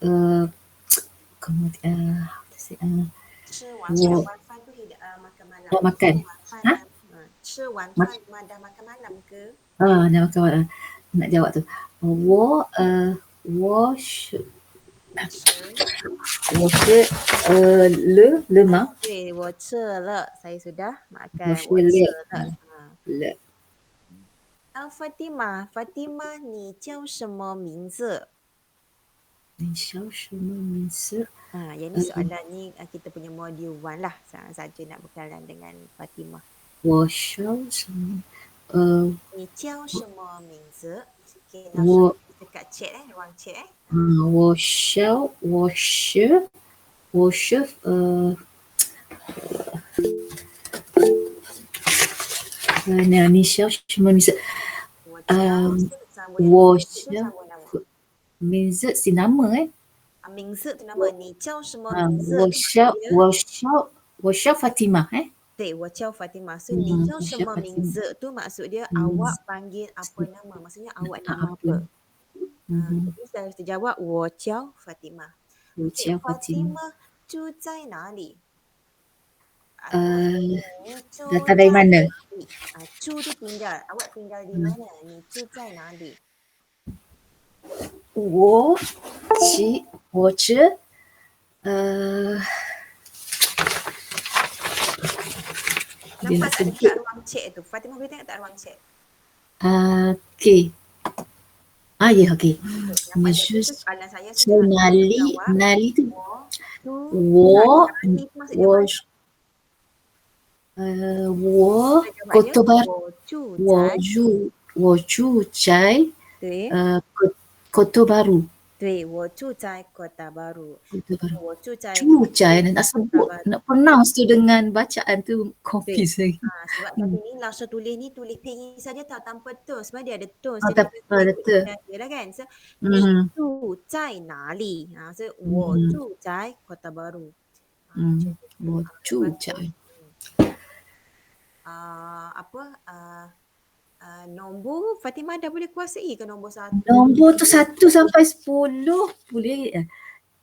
呃how to say 吃完饭 我 wan-fan tu makan malam. nak makan. 吃完饭 Ha?吃完饭dah makan malam ke? Nak makan malam. Nak jawab tu. 我了吗？对，我吃了, saya sudah 我 makan. 是我吃了了。了。Fatimah, 你叫什么名字？你叫什么名字？ Yang ni soalan ni kita punya module 1 lah. Senang saja nak berkenalan dengan Fatimah. 我叫什么？呃，你叫什么名字？Okay, 老师我dekat chat ruang chat我是你叫什么名字？我叫呃，sambung yang 我 tu 叫 sambung nama. 名字是nama名字 tu nama. 你叫什么名字我 tu maksud 叫 dia. 我叫 Fatimah对，我叫 Fatimah. So, 你叫我叫什么名 Fatimah 字 tu maksud dia 名 awak 字 panggil apa nama. Maksudnya awak nama apa？ apa. 嗯 Jadi saya harus terjawab 我叫 Fatimah. 我 Okay, 叫 Fatimah。Fatimah 住在哪里？呃，你住 datang 在 dari mana？ 哪里？住 tu tinggal. Awak tinggal di mana? 你住在哪里？我这呃，dia Nampak nak tak sebut. dekat ruang chat tu? Fatimah boleh tengok tak ruang chat? Okey. Ya, okey. Nampak tak? Itu 你是 soalan saya so sekarang. Nali Jawab. Nali tu 我住 我 Nali tu maksudnya 我 mana? 我 Kita jawab dia. Kota Baru 我住在对 Kota Baru 对，我住在 Kota Baru. Kota Baru 我住在 住在nak Kota sebut Baru. nak pronounce tu dengan bacaan tu 对 confuse lagi. sebab tadi ni Lasha tulis ni tulis pinyin saja tau tanpa terus. Sebenarnya dia ada terus. Jadi Tak kita apa, ikut betul. dia lah kan. So, 你 Mhm. 住在哪里? So, 我 Mhm. 住在 Kota Baru. Macam Mhm. itu. 我 Lepas 住 tu 在 apa nombor Fatimah dah boleh kuasai ke nombor 1? nombor tu 1 sampai 10 boleh.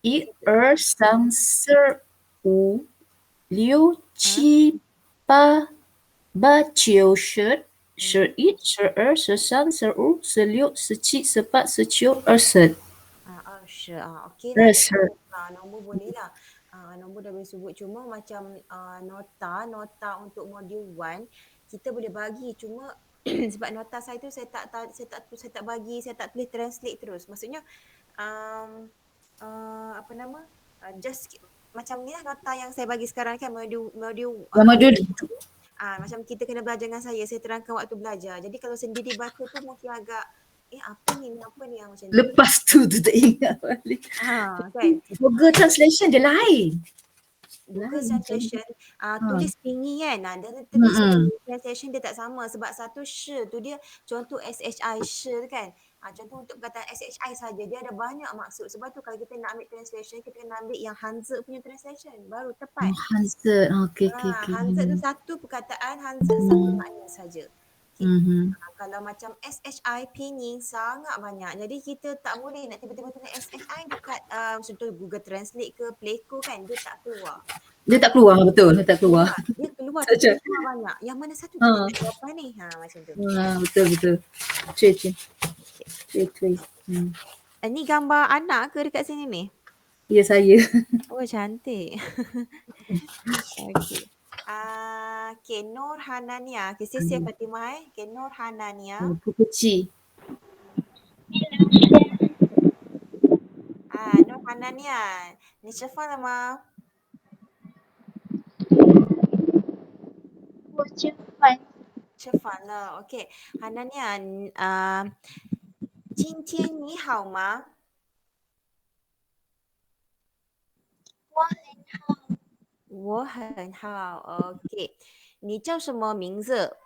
一二三四五六七八九十十一十二十三十五十六十七十八十九二十Okey lah. 20 Nombor boleh lah. Nombor dah boleh sebut. Cuma macam nota untuk modul 1 kita boleh bagi. Cuma sebab nota saya tu saya tak bagi, saya tak tulis translate terus. Maksudnya apa nama? Just macam ni lah nota yang saya bagi sekarang kan modul Nama dulu. macam kita kena belajar dengan saya terangkan waktu belajar. Jadi kalau sendiri baca tu mungkin agak apa ni yang macam ni. Lepas tu tak ingat balik. Kan? Google Translation dia lain. Google Lain. Translation tulis tinggi kan. Dia tulis translation dia tak sama sebab satu sh tu dia contoh SHI sh kan. Contoh untuk perkataan SHI saja dia ada banyak maksud. Sebab tu kalau kita nak ambil translation kita kena ambil yang Hanzi punya translation baru tepat. Hanset. Okey. Hanzi tu satu perkataan, Hanzi satu makna saja. Okay. Kalau macam SHI pinyin sangat banyak. Jadi kita tak boleh nak tiba-tiba tulis SHI dekat contoh Google Translate ke Playco kan dia tak keluar. Dia tak keluar betul, dia tak keluar. Dia keluar tapi keluar banyak. Yang mana satu kita nak jawapan ni? Macam tu. Betul. Cuy. Ni gambar anak ke dekat sini ni? Ya, saya. Oh cantik. Okey. Okay, Nur Hanania. Okay, saya Fatimah Okay, Nur Hanania. Kecil. Nur Hanania. 你吃饭了吗？我吃饭。吃饭了。OK， Hanania，今天你好吗？我很好。OK， 你叫什么名字？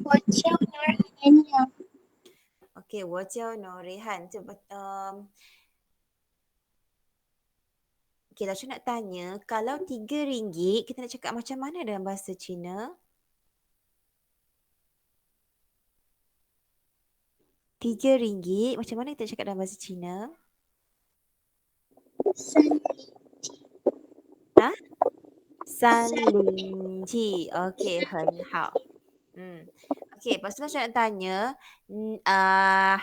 我叫Nurhania。OK， 我叫 Nurihan. Okay, Lasha nak tanya, kalau RM3 kita nak cakap macam mana dalam bahasa Cina? RM3 macam mana kita cakap dalam bahasa Cina? 啊，307. Okey, 很好. Okey, lepas tu saya nak tanya,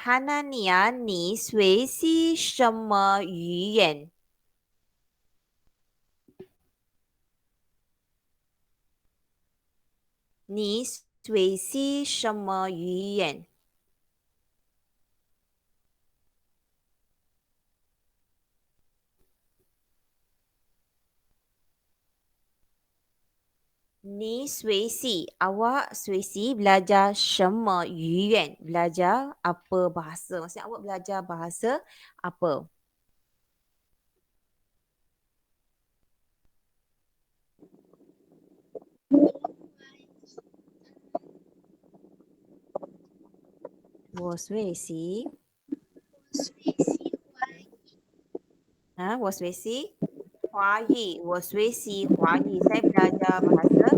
Hanania, 你学习什么语言？你学习什么语言？你学习 awak 学习 belajar 什么语言? Belajar apa bahasa? Maksudnya awak belajar bahasa apa? Wo 学习 我学习华语，我学习华语，saya belajar bahasa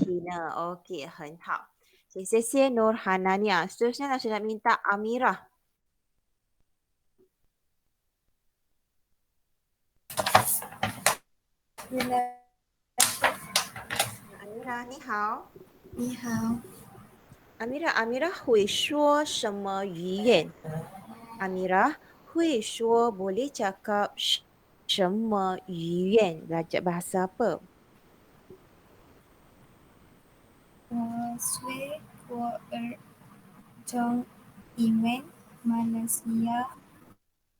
Cina. Okey, 很好. Okay, 谢谢 Nur Hanania. Seterusnya saya nak minta Amirah. Amirah, 你好。你好， Amirah 会说什么语言？Amirah 会说 boleh cakap 什么语言? Belajar bahasa apa? 我学过种语言，马来西亚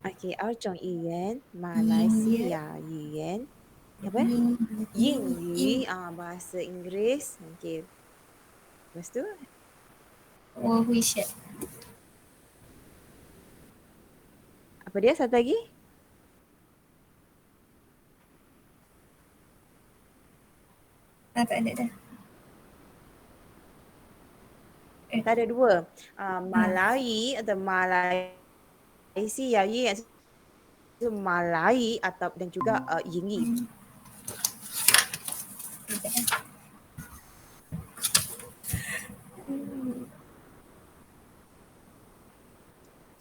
Okey, 2种语言，马英来西语、亚语言apa? 英英语, bahasa Inggeris. Okey. Lepas tu, 我会写， apa dia satu lagi? tak ada dah. Tak ada dua. Malai atau Malaysia, iaitu Malai atau dan juga Yingyi.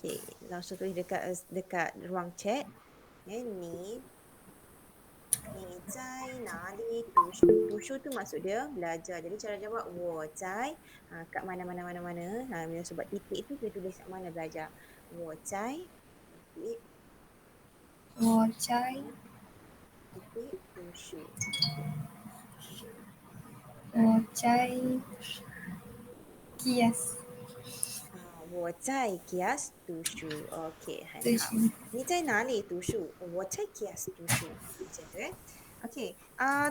Okey, langsung tulis dekat ruang chat. Ni 你在哪里读书? 读书 tu maksud dia belajar. Jadi cara jawab 我在 kat mana. Bila sebab titik tu kita tulis kat mana belajar. 我在 titik 我在 titik 读书. 我在 kias 我在 kias 读书. Okey, 读 很好. 书，你在哪里读书? 我在 kias 读书. Macam tu Okey,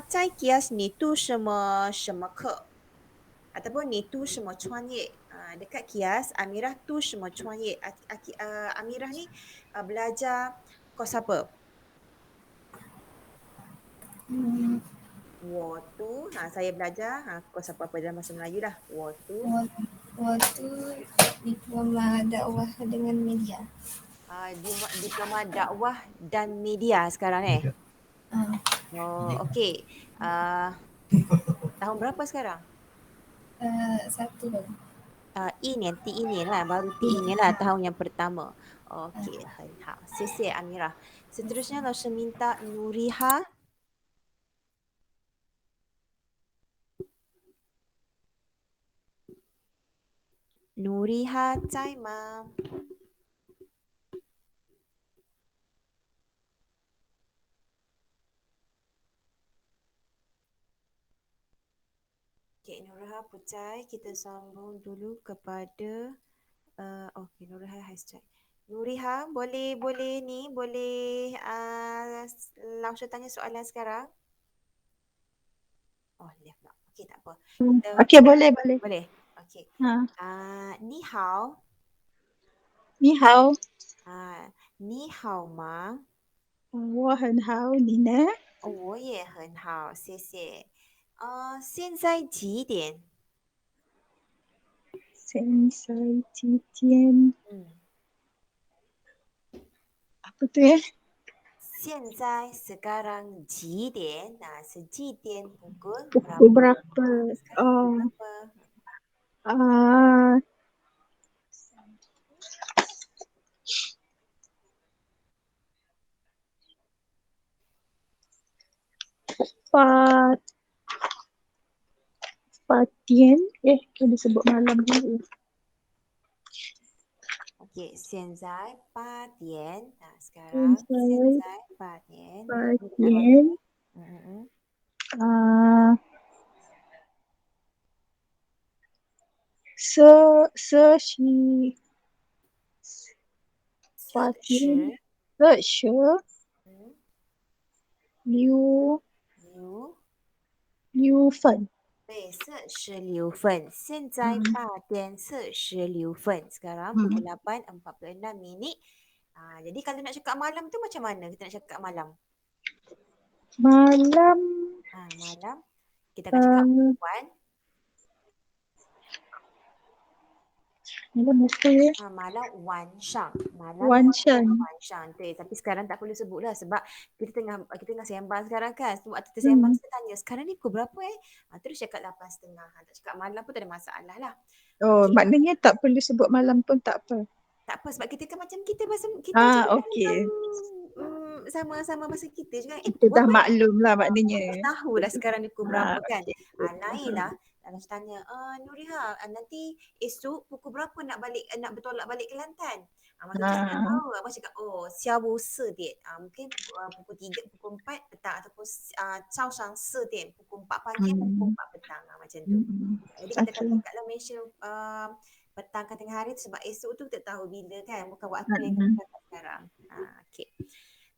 在 kias 你读什么课? Ataupun 你读什么专业? Dekat kias, Amirah 读什么专业? Amirah ni belajar kos apa? 嗯， saya belajar kos apa dalam bahasa Melayu dah. 我读diploma dakwah dengan media. Diploma dakwah dan media sekarang Ah, okey. Tahun berapa sekarang? 1 baru. T ini lah, baru T ini lah tahun yang pertama. Okey, 很好. 谢谢 Amirah. Seterusnya Langsung minta Nuriha. Nuriha 在吗? Okey, Nuriha Pucai, kita sambung dulu kepada okey, Nuriha has chat. Nuriha, boleh langsung tanya soalan sekarang? Oh, left pula. Okey, tak apa. Okey, boleh. Boleh. Okey. Ni hao. 你好，你好吗？我很好，你呢？我也很好，谢谢。现在几点？现在几点？Apa tu ya? 现在 sekarang 几点几点 pukul Pukul berapa? berapa? Sekarang pukul berapa? Ah, Fa Fatien. Kena sebut malam dulu. Okey, 现在8点. Sekarang Senzai 现在8点. Fatien. Shi Fatien. 40. Liu 6. Fen. 对，46分。现在8点46分. Sekarang pukul 8.46. Jadi kalau nak cakap malam tu macam mana kita nak cakap malam? Malam. Malam. Kita akan cakap wan. Malam apa ya? Malam wan shang. Wan Shan. Wan shang. Tapi sekarang tak perlu sebut lah sebab kita tengah sembang sekarang kan. Waktu tersembang kita tanya, sekarang ni pukul berapa terus cakap 8.30. Tak cakap malam pun tak ada masalah lah. Maknanya tak perlu sebut malam pun tak apa. Tak apa sebab kita kan macam kita cakap okey. sama-sama bahasa kita juga. Kita dah maklum lah maknanya. Tahu lah sekarang ni pukul berapa kan. Okey. Lain lah. Kalau tanya, Nuriha, nanti esok pukul berapa nak bertolak balik ke Kelantan? Masa tu saya tak tahu. Abang cakap, Xiawu 4点. Mungkin pukul 3, pukul 4 petang ataupun Cao Shang 4点, pukul 4 pagi atau pukul 4 petang. Macam tu. Jadi kita akan cakaplah mention petang ke tengah hari tu sebab esok tu kita tahu bila kan. Bukan waktu yang kita cakap sekarang. Okay.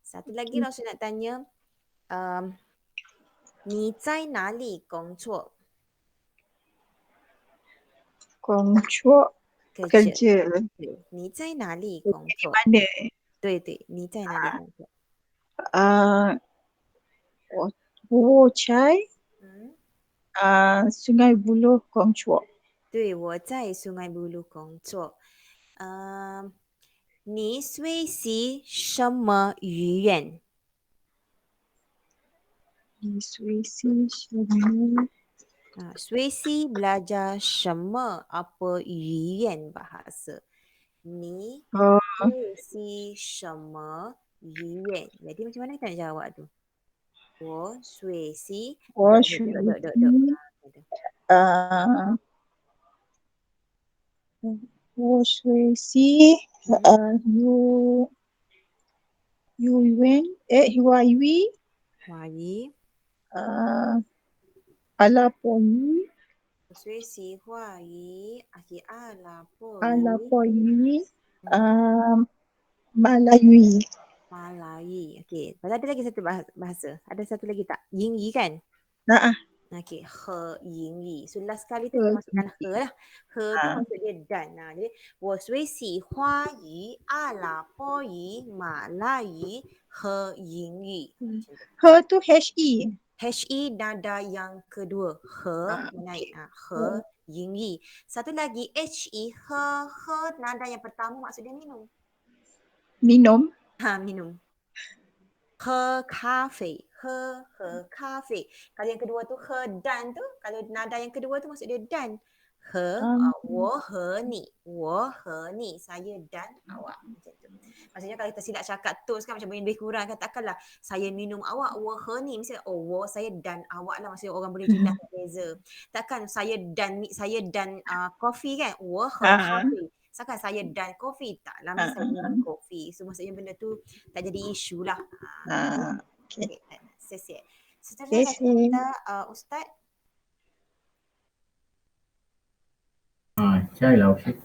Satu lagi Rasul nak tanya, 你在哪里工作? 工作 kerja. 你在哪里工作? Mana? 对，你在哪里工作? 我在Sungai Buloh 工作。对，我在 Sungai Buloh 工作。你学习什么语言？你学习什么？学习 belajar 什么 apa 语言 bahasa. 你学习什么语言? Jadi macam mana kita nak jawab tu? 我学习我学习华语阿拉伯语学习华语阿拉伯语马来语。Okey. Lepas ada lagi satu bahasa. Ada satu lagi tak? 英语 kan? Okey, 和英语. So last kali tu kita masukkan 和 lah. 和tu maksud dia dan. Jadi, 我学习华语、阿拉伯语、马来语和英语. 和 tu HE. HE nada yang kedua. 和 naik. 和英语. Satu lagi HE, 和 nada yang pertama maksud dia minum. Minum. Minum. 喝咖啡. 喝咖啡. Kalau yang kedua tu 喝 dan tu, kalau nada yang kedua tu maksud dia dan. 我和你, saya dan awak. Macam tu. Maksudnya kalau kita silap cakap terus kan macam lebih kurang kan, takkanlah saya minum awak, 我和你, mesti saya dan awak lah, maksudnya orang boleh jelas beza. Takkan saya dan kopi kan, 我和咖啡. Takkan saya dan kopi, taklah mesti saya minum kopi. So maksudnya benda tu tak jadi isu lah. Okay. Sesia. Seterusnya kita Ustaz. 下一老师。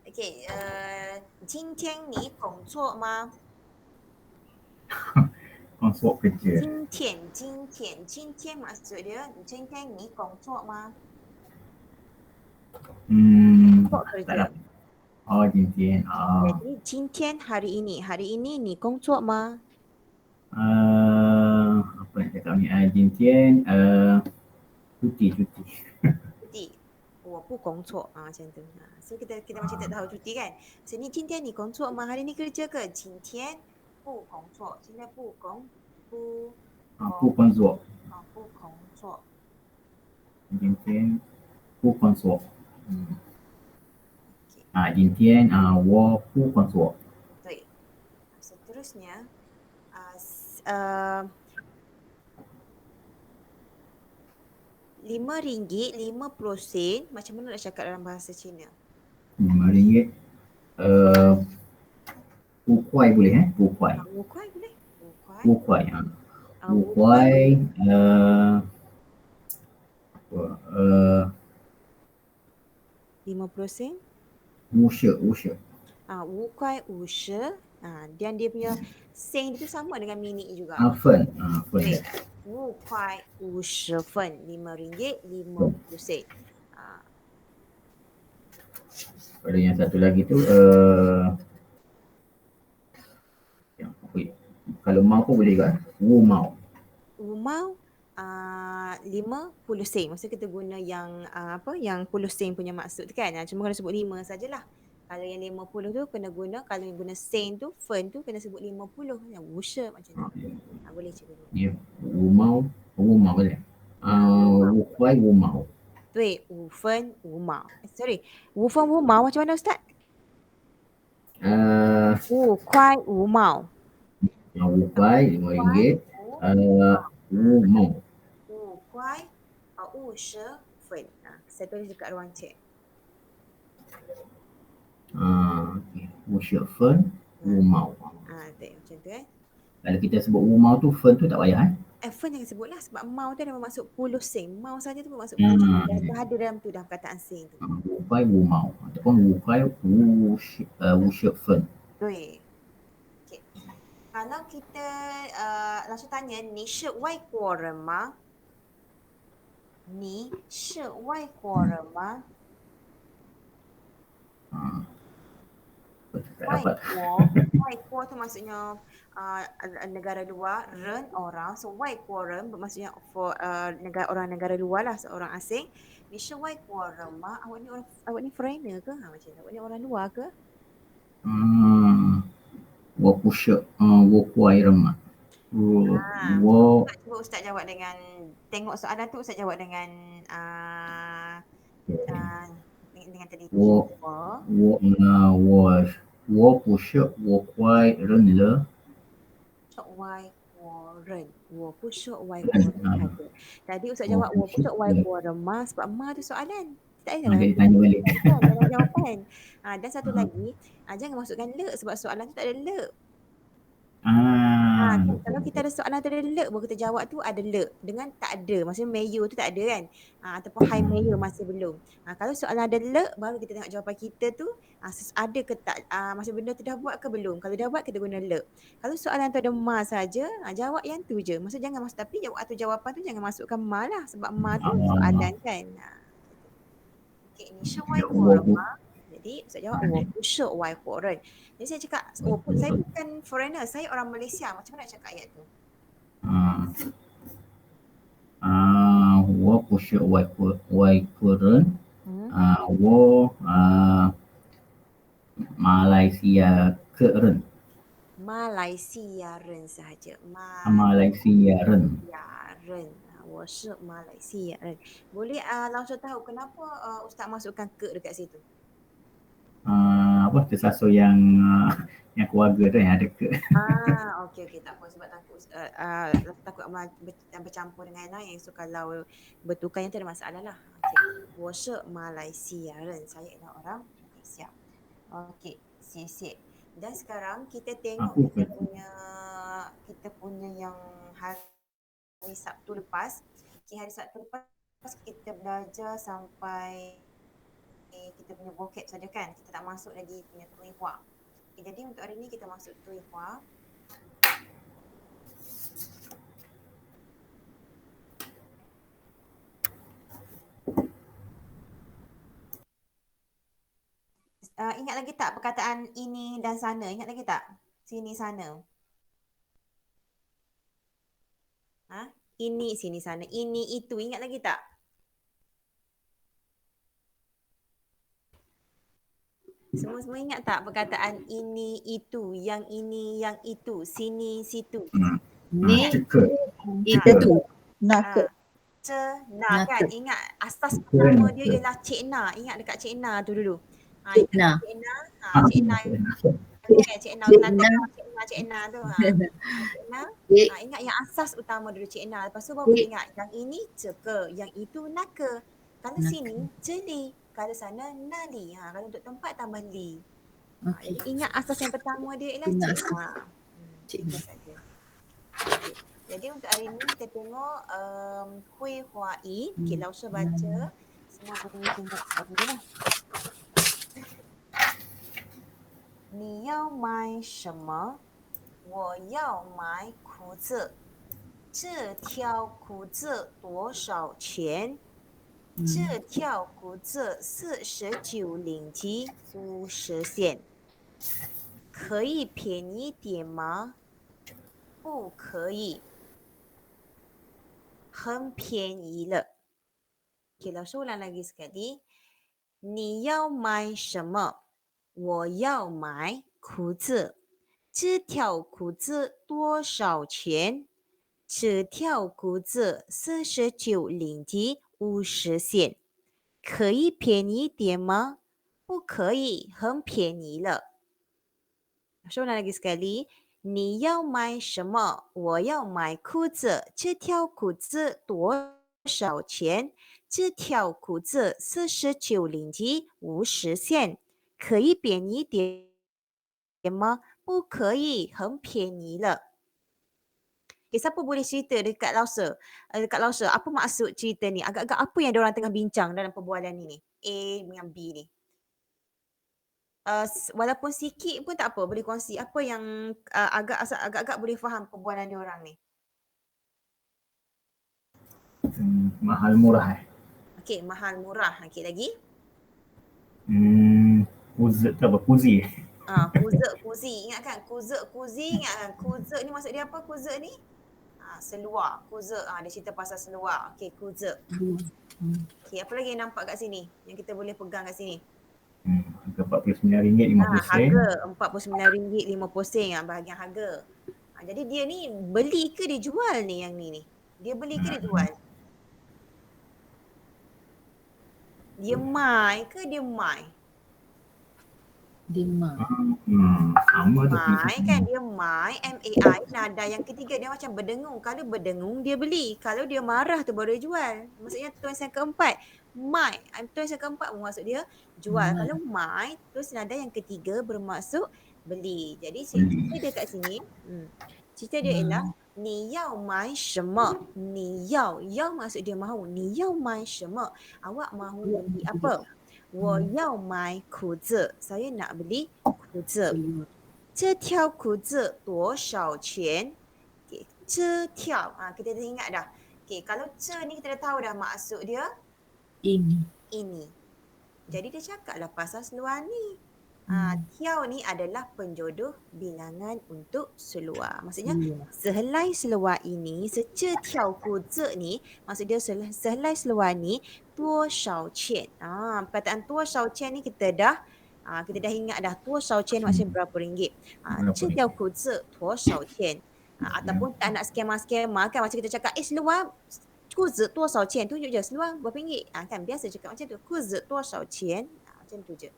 Okay, 今天你工作吗？工作kerja. 今天 maksud dia, 今天你工作吗？kerja. 今天 Jadi 今天 hari ini你工作吗？ apa nak cakap ni? 今天cuti. 我不工作macam tu. So kita macam tak tahu cuti kan. So ni 今天你工作吗？ hari ni kerja ke? 今天不工作. 今天不工作. 今天不工作. 今天我不工作. 对. Seterusnya RM5.50. Macam mana nak cakap dalam bahasa Cina? RM5. 5块 boleh 5块. 5块boleh? 5块. 5块 ha. 5块. 50 sen. 50. 5块50. Dan dia punya sen itu sama dengan minit juga. 分。 对，5块50分，RM5.50。Pada yang satu lagi tu yang kalau mau pun boleh juga. Wu mau. 50 sen. Maksudnya kita guna yang yang 10 sen punya maksud tu kan. Cuma kena sebut 5 sajalah. Kalau yang 50 tu kena guna, kalau yang guna sen tu, fen tu kena sebut 50. Yang wusha macam tu. Boleh cikgu. Ya. Wu mau boleh. 5块 wu mau. 对，5分5毛。Sorry，5分5毛 macam mana Ustaz? 5块5毛。5块RM5。wu mau. 5块50分。saya tulis dekat ruang chat. Okay. 50分 wu mau. 对，macam tu Kalau kita sebut wu mau tu, fen tu tak payah fen jangan sebutlah sebab mau tu ada bermaksud 10 sen. Mau saja tu bermaksud 10 sen. Dah ada dalam tu dah perkataan sen tu. 5块 wu mau ataupun 5块 wu shi fen. 对。Okay. Kalau kita langsung tanya, 你是外国人吗？你是外国人吗？ 外国tu maksudnya negara luar, ren orang. So 外国人 bermaksudnya orang negara luar lah, seorang asing. 你是外国人吗？ awak ni foreigner ke? Macam tu. Awak ni orang luar ke? 我不是我怪人嘛。Cuba Ustaz jawab dengan, tengok soalan tu Ustaz jawab dengan dengan teliti. 我不是我怪人了。外国人，我不是外国人saja. Tadi Ustaz jawab 我不是外国人吗 sebab ma tu soalan. Tak ada Tanya balik. jawapan. Dan satu lagi, jangan masukkan le sebab soalan tu tak ada le. Kalau kita ada soalan tu ada le, baru kita jawab tu ada le. Dengan tak ada, maksudnya mayo tu tak ada kan. Ataupun hi mayo masih belum. Kalau soalan ada le, baru kita tengok jawapan kita tu ada ke tak, maksud benda tu dah buat ke belum. Kalau dah buat, kita guna le. Kalau soalan tu ada ma saja, jawab yang tu je. Maksud jangan masuk, tapi waktu jawapan tu jangan masukkan ma lah. Sebab ma tu soalan kan. Okay, ni syawai korma. Jadi Ustaz jawab 我不是外国人. Jadi saya cakap saya bukan foreigner, saya orang Malaysia. Macam mana nak cakap ayat tu? 我不是外国人。我马来西亚客人。 Malaysia人 sahaja. Malaysia人。 人。我是马来西亚人. Boleh langsung tahu kenapa Ustaz masukkan ke dekat situ? Tersasul yang keluarga tu yang ada ke. Okey, tak apa sebab takut bercampur dengan lain. So kalau bertukar yang tu ada masalah lah. Okey. 我是马来西亚人. Saya adalah orang Malaysia. Okey, siap. Dan sekarang kita tengok kita punya yang hari Sabtu lepas. Hari Sabtu lepas kita belajar sampai kita punya vocab saja kan. Kita tak masuk lagi punya tuihua. Jadi untuk hari ni kita masuk tuihua. Ingat lagi tak perkataan ini dan sana? Ingat lagi tak? Sini, sana. Ini, sini, sana. Ini, itu. Ingat lagi tak? Semua ingat tak perkataan ini, itu, yang ini, yang itu, sini, situ? Ni, Itu. Nak. Nak kan? Ingat asas pertama dia ialah Cik Na. Ingat dekat Cik Na tu dulu. Cik Na. Cik Na kan Cik Ena Cik Kelantan Ena. Cik Ena tu. Cik Ena, Cik, ingat yang asas utama dulu Cik Ena. Lepas tu baru Cik. ingat yang ini ceka, yang itu naka. Kalau Naka. sini jeli, kalau sana nali. Kalau untuk tempat tambah li. Okey. Jadi ingat asas yang pertama dia ialah Ingat Cik asas. Ena. Cik Itu Ena. saja. Okay. Jadi untuk hari ni kita tengok Hui Hua Yi. Okay, Lausha baca. Semua boleh tengok suara dia lah. 你要买什么？我要买裤子。这条裤子多少钱？这条裤子49零几50线。可以便宜点吗？不可以，很便宜了。Okay, Lausha ulang lagi sekali. 你要买什么？我要买裤子。这条裤子多少钱？这条裤子49零几50线。可以便宜点吗？不可以，很便宜了。说lagi sekali. 你要买什么？我要买裤子。这条裤子多少钱？这条裤子49零几50线。可以便宜点吗？不可以，很便宜了。Okay, siapa boleh cerita dekat Lausha? Dekat Lausha, apa maksud cerita ni? Agak-agak apa yang diorang tengah bincang dalam perbualan ni? A dengan B ni. Walaupun sikit pun tak apa, boleh kongsi. Apa yang agak-agak boleh faham perbualan diorang ni? Mahal murah. Okay, mahal murah. Okay, lagi? Kuzi. Kuzi. Ingat kan? Kuzi. Ingat kan? Kuzi ni maksud dia apa? Kuzi ni? Seluar. Kuzi. Dia cerita pasal seluar. Okay, kuzi. Okay, apa lagi yang nampak kat sini? Yang kita boleh pegang kat sini? Harga RM49.50. Harga RM49.50 bahagian harga. Jadi dia ni beli ke dia jual ni yang ni? Dia beli ke dia jual? Dia mai ke dia mai? Dia mai. Sama tu. Mai kan, dia mai, M-A-I. Nada yang ketiga dia macam berdengung. Kalau berdengung dia beli. Kalau dia marah tu baru dia jual. Maksudnya tulis yang keempat. Mai. Tulis yang keempat maksud dia jual. Kalau mai, terus nada yang ketiga bermaksud beli. Jadi cerita dia kat sini. Cerita dia ialah 你要买什么？你要maksud dia mahu. 你要买什么？ Awak mahu beli apa? 我要买裤子. Saya nak beli 裤子。这条裤子多少钱？ Okay, 这条. Kita dah ingat dah. Okay, kalau 这 ni kita dah tahu dah maksud dia ini. Jadi dia cakaplah pasal seluar ni. Tiao ni adalah penjodoh bilangan untuk seluar. Maksudnya sehelai seluar ini, secetiao kuzi ni, maksud dia sehelai seluar ni, 多少钱? Perkataan 多少钱 ni kita dah ingat dah 多少钱 maksudnya berapa ringgit. 这条裤子多少钱? Ataupun tak nak skema-skema kan, macam kita cakap seluar 裤子多少钱? Tunjuk je seluar berapa ringgit. Kan biasa cakap macam tu. 裤子多少钱? Macam tu je.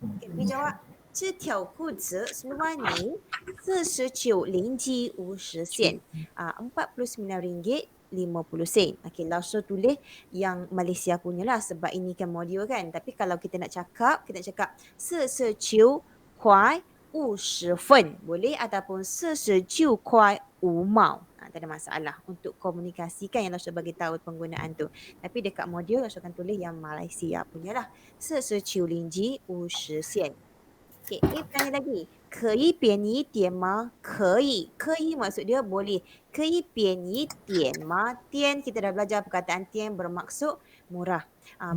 Okay, dia jawab, 这条裤子 seluar ni 49零几50线. RM49.50. Okay, Lausha tulis yang Malaysia punya lah sebab ini kan modul kan. Tapi kalau kita nak cakap, kita nak cakap 49块50分 boleh ataupun 49块5毛. Tak ada masalah untuk komunikasikan yang Lausha bagi tahu penggunaan tu. Tapi dekat modul Lausha akan tulis yang Malaysia punya lah. 49零几50线. Okay, A tanya lagi. 可以便宜点吗？可以maksud dia boleh. 可以便宜点吗？点kita dah belajar perkataan 点 bermaksud murah.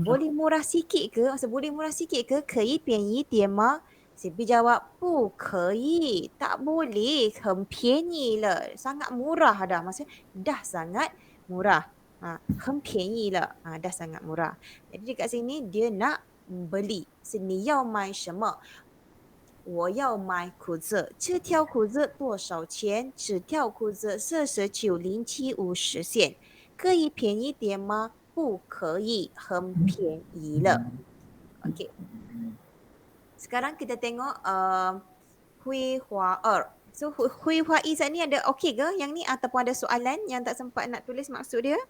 Boleh murah sikit ke? Maksud boleh murah sikit ke? 可以便宜点吗？CP jawab 不可以, tak boleh, 很便宜了, sangat murah dah, maksudnya dah sangat murah. 很便宜了, dah sangat murah. Jadi dekat sini dia nak beli. 是你要买什么？我要买裤子，这条裤子多少钱？这条裤子49零七50线，可以便宜点吗？不可以，很便宜了。Okay. Sekarang kita tengok hui hua er. So hui hua i saat ni ada okey ke yang ni ataupun ada soalan yang tak sempat nak tulis maksud dia?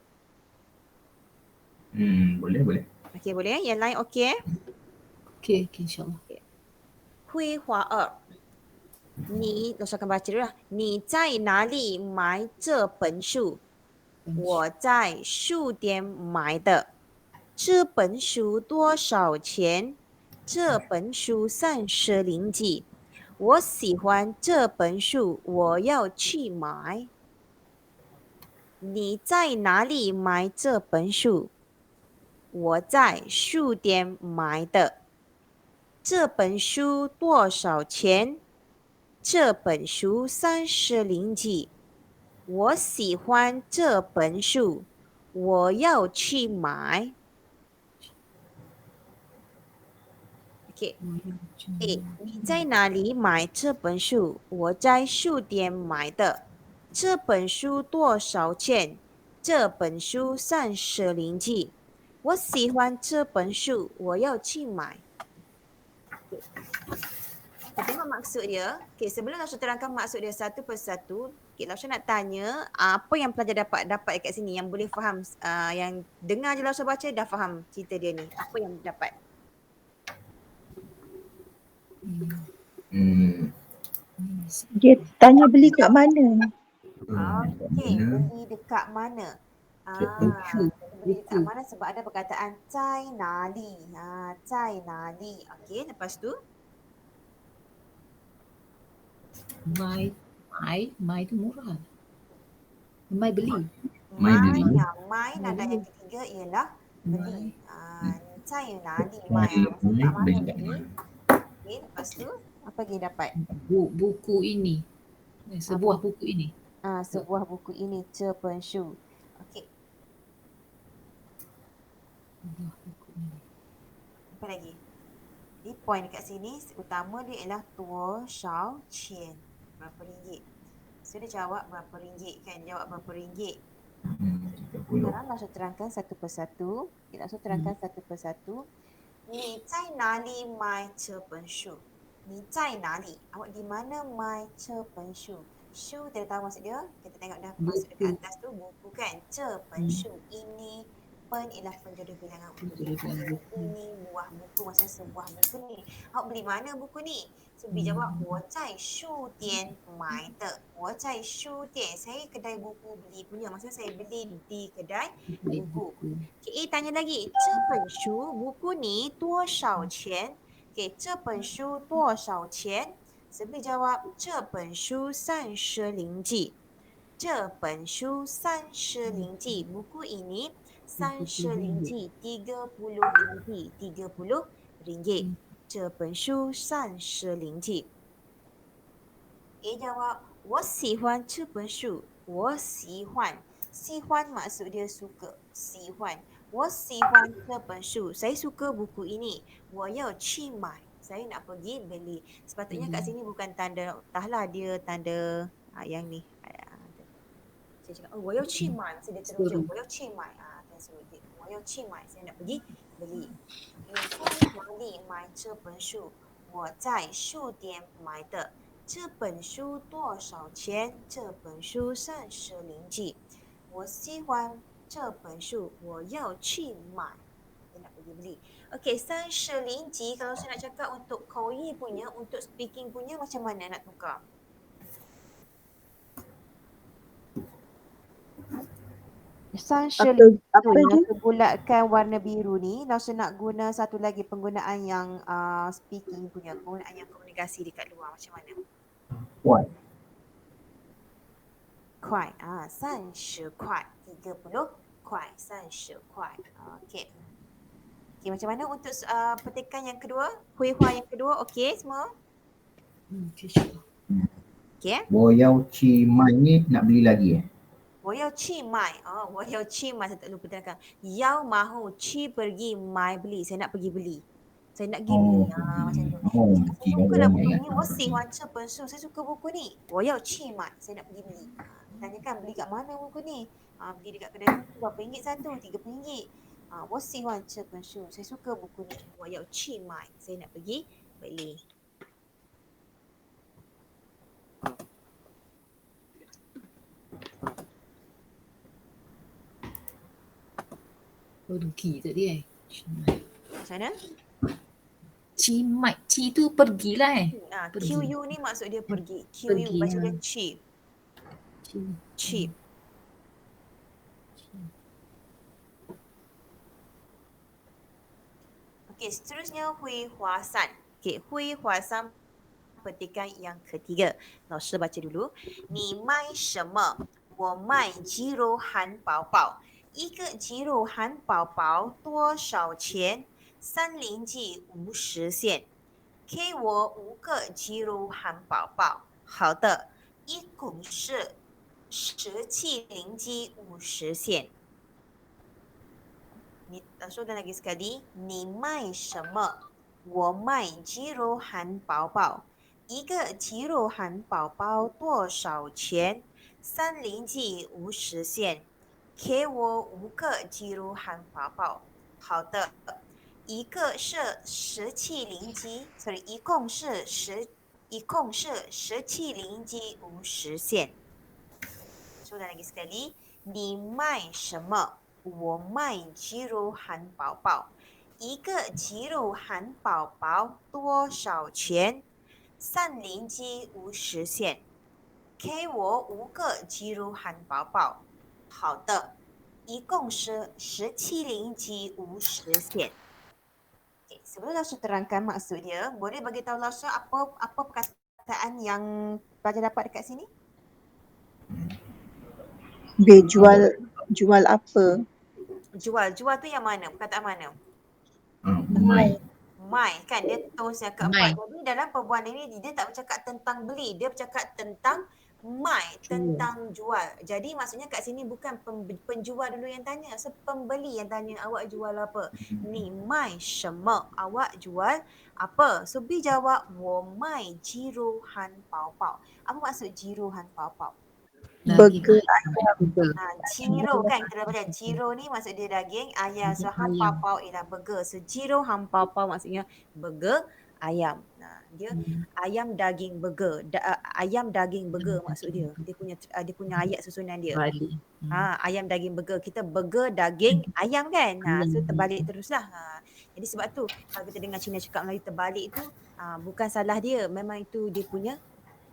Boleh, boleh. Okey boleh. Yang lain okey eh? Okey, insyaAllah. Hui hua er. Ni, Laksha akan baca dulu lah. Ni zai nali mai zhe ben shu? 我在书店买的。这本书多少钱？这本书30零几。我喜欢这本书，我要去买。你在哪里买这本书？我在书店买的。这本书多少钱？这本书30零几。我喜欢这本书，我要去买。OK， A， 你在哪里买这本书？我在书店买的。这本书多少钱？这本书30零几。我喜欢这本书，我要去买。Kita tengok maksud dia. Okay, sebelum Laksha terangkan maksud dia satu persatu, okay, Laksha nak tanya apa yang pelajar dapat dekat sini yang boleh faham, yang dengar je Laksha baca dah faham cerita dia ni. Apa yang dapat? Dia tanya beli kat mana? Okey, beli dekat mana? Beli dekat mana sebab ada perkataan cai nali. Cai nali. Okey, lepas tu? Mai tu murah. Mai beli. Mai beli. Mai nada yang ketiga ialah beli. Cai nali mai. Mai beli kat beli. mana? Okey, lepas tu apa lagi dapat? Buku ini. Sebuah buku ini. Sebuah buku ini, ce pen shu. Okey. Sebuah buku ini. Apa lagi? Di poin dekat sini utama dia ialah tuo shao qian. Berapa ringgit? So dia jawab berapa ringgit kan? Dia jawab berapa ringgit. 30. Sekarang Laksha terangkan satu persatu. Laksha terangkan satu persatu. Ni zai nali mai ce pen shu? Ni zai nali? Awak di mana mai ce pen shu? Shu kita tahu maksud dia. Kita tengok dah maksud dekat atas tu buku kan. Ce pen shu. Ini pen ialah penjodoh bilangan ini buah buku, maksudnya sebuah buku ni. Awak beli mana buku ni? So, Bi jawab, 我在书店买的。我在书店, saya kedai buku beli punya. Maksudnya saya beli di kedai buku. Okay, A tanya lagi, 这本书 buku ni 多少钱? Okay, 这本书多少钱? So, Bi jawab, 这本书30零几。这本书30零几. Buku ini 30零几, 30 ringgit, 30 ringgit. 这本书30零几。A jawab, 我喜欢这本书。我喜欢. 喜欢 maksud dia suka. 喜欢. 我喜欢这本书. Saya suka buku ini. 我要去买. Saya nak pergi beli. Sepatutnya kat sini bukan tanda, entahlah dia tanda yang ni. Saya cakap, 我要去买. Maksud dia teruja. 我要去买. Kan suruh dia. 我要去买. Saya nak pergi beli. 你在哪里买这本书？我在书店买的。这本书多少钱？这本书30零几。我喜欢这本书，我要去买。Saya nak pergi beli. Okey, 30零几 kalau saya nak cakap untuk Koyi punya, untuk speaking punya macam mana nak tukar? Apa yang dia? terbulatkan warna biru ni, Laksha nak guna satu lagi penggunaan yang speaking punya, penggunaan yang komunikasi dekat luar macam mana? Kuat. Kuai. 30 kuai. 30 kuai. 30 kuai. Okey. Okey, macam mana untuk petikan yang kedua? Hui hua yang kedua, okey semua? Okey. 我要去买 ni nak beli lagi 我要去买. Oh, 我要去买. Saya tak lupa terangkan. Yau mahu ci pergi mai beli. Saya nak pergi beli. Saya nak pergi beli. Macam tu. Saya suka lah buku ni. 我喜欢这本书. Saya suka buku ni. 我要去买. Saya nak pergi beli. Tanyakan beli kat mana buku ni? Beli dekat kedai buku berapa ringgit satu? 30 ringgit. 我喜欢这本书. Saya suka buku ni. 我要去买. Saya nak pergi beli. Pergi tadi Cimai. Macam mana? Cimai. Ci tu pergilah Pergi. QU ni maksud dia pergi. QU Pergi, baca dia chi. Ci. Chi. Okey, seterusnya Hui Hua San. Okey, Hui Hua San petikan yang ketiga. 老师 baca dulu. 你卖什么？我卖鸡肉汉堡包。一个鸡肉汉堡包多少钱？3.50给我5个鸡肉汉堡包。好的，一共是17.50。说的lagi sekali. 你卖什么？我卖鸡肉汉堡包。一个鸡肉汉堡包多少钱？3.50给我5个鸡肉汉堡包。好的，一个是17.50，sorry，一共是17.50。说的lagi sekali. 你卖什么？我卖鸡肉汉堡包。一个鸡肉汉堡包多少钱？3.50给我5个鸡肉汉堡包。好的，一共是17.50。Okay, sebelum Lasha terangkan maksud dia, boleh bagi tahu Lasha apa perkataan yang pelajar dapat dekat sini? Dia jual apa? Jual tu yang mana? Perkataan mana? Mai. Mai kan, dia terus yang keempat. Jadi dalam perbualan ini dia tak bercakap tentang beli, dia bercakap tentang mai, tentang jual. Jadi maksudnya kat sini bukan penjual dulu yang tanya, pembeli yang tanya awak jual apa. Ni mai shema, awak jual apa? So B jawab, 我卖鸡肉汉堡包. Apa maksud 鸡肉汉堡包? Burger Jiro kan, kita dah baca jiro ni maksud dia daging ayam. So hampapau ialah burger. So jiro hampapau maksudnya burger ayam. Dia ayam daging burger. Ayam daging burger maksud dia. Dia punya ayat susunan dia. Ayam daging burger. Kita burger daging ayam kan. So terbalik teruslah. Jadi sebab tu kalau kita dengar Cina cakap Melayu terbalik tu bukan salah dia. Memang itu dia punya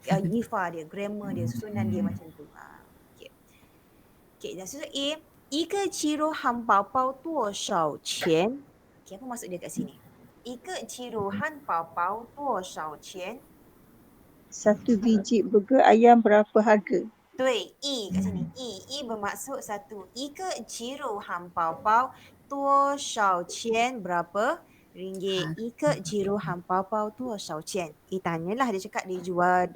yifa dia, grammar dia, susunan dia macam tu. Okay, dan susun A, 一个鸡肉汉堡包多少钱? Okay, apa maksud dia kat sini? 一个鸡肉汉堡包多少钱? Satu biji burger ayam berapa harga? 对, E kat sini. E bermaksud satu. 一个鸡肉汉堡包多少钱? Berapa ringgit? 一个鸡肉汉堡包多少钱? Tanyalah, dia cakap dia jual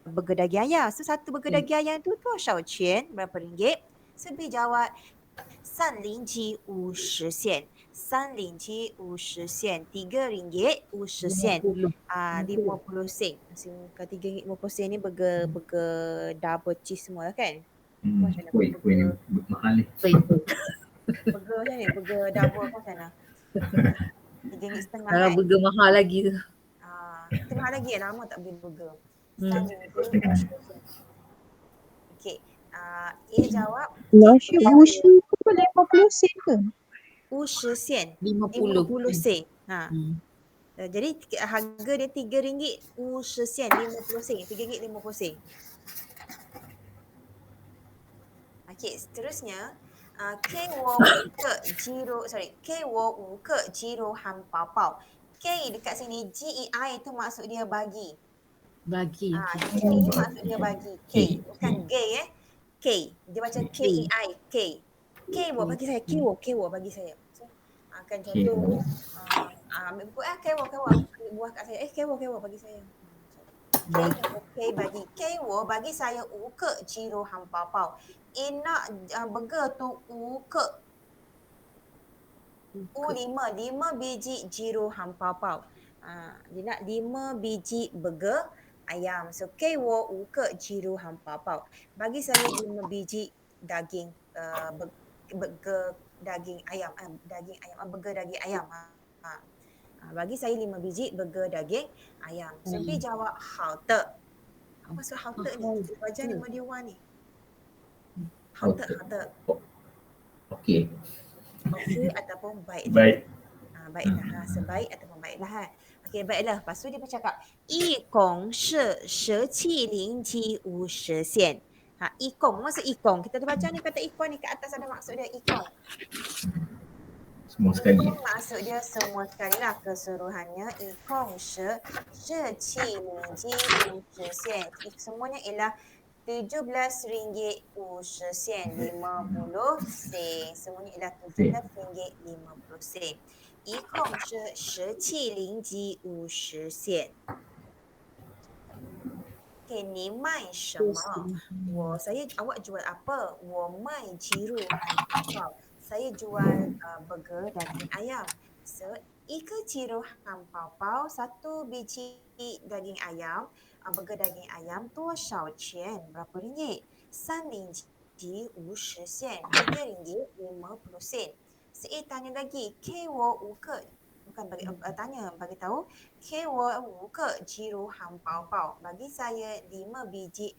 burger daging ayam. So satu burger daging ayam tu 多少钱? Berapa ringgit? So B jawab 3.50 sen. 3.50 sen. 3 ringgit 50 sen. 50 sen. Kalau 3 ringgit 50 sen ni burger double cheese semua lah kan? Kuih ni mahal ni. Burger macam ni? Burger double macam mana? 3 ringgit setengah Kalau kan? burger mahal lagi tu. Itu mahal lagi ya? Lama tak beli burger. Okay. A jawab Lasha wushi tu 50 sen ke? 50 sen. 50 sen. Jadi harga dia 3 ringgit 50 sen. 50 sen. 3 ringgit 50 sen. Okay, seterusnya. 给我5个鸡肉汉堡包. K dekat sini GEI itu maksud dia bagi. Bagi. K ni maksud dia bagi. K bukan gay K. Dia baca KEI. K. K bagi saya. K bagi saya. So, akan contoh ambil buku K buah kat saya. K bagi saya. K bagi. K bagi saya 5个鸡肉汉堡包. Nak burger tu 5个. 5 biji jiro hampapau. Dia nak 5 biji burger ayam. So, 给我5个jiro hampapau. Bagi saya 5 biji daging burger daging ayam. Burger daging ayam. Bagi saya 5 biji burger daging ayam. So, B jawab 好的. Apa maksud 好的 ni? Kita belajar ni modul 1 ni. 好的. Okey. Okey ataupun baik. Baik. Baiklah. Sebaik ataupun baiklah. Okey, baiklah. Lepas tu dia bercakap, 一公是舍弃灵机无实现. Ikong, maksud ikong. Kita dah baca ni kata ikong ni kat atas ada maksud dia ikong. Semua sekali. Ikong maksud dia semua sekali lah keseluruhannya. Ikong she qi ling ji wu shi xian. Semuanya ialah 17 ringgit 50 sen, 50 sen. Semuanya ialah 17 ringgit 50 sen. 一共是17零级50线。给您卖什么？awak jual apa? 我卖鸡肉汉堡包. Saya jual burger daging ayam.一个鸡肉汉堡包, satu biji daging ayam, burger daging ayam, 多少钱? Berapa ringgit? 3零级50线, 3 ringgit 50 sen. Saya tanya lagi, 给我5个 bukan bagi tahu, 给我5个鸡肉汉堡包, bagi saya 5 biji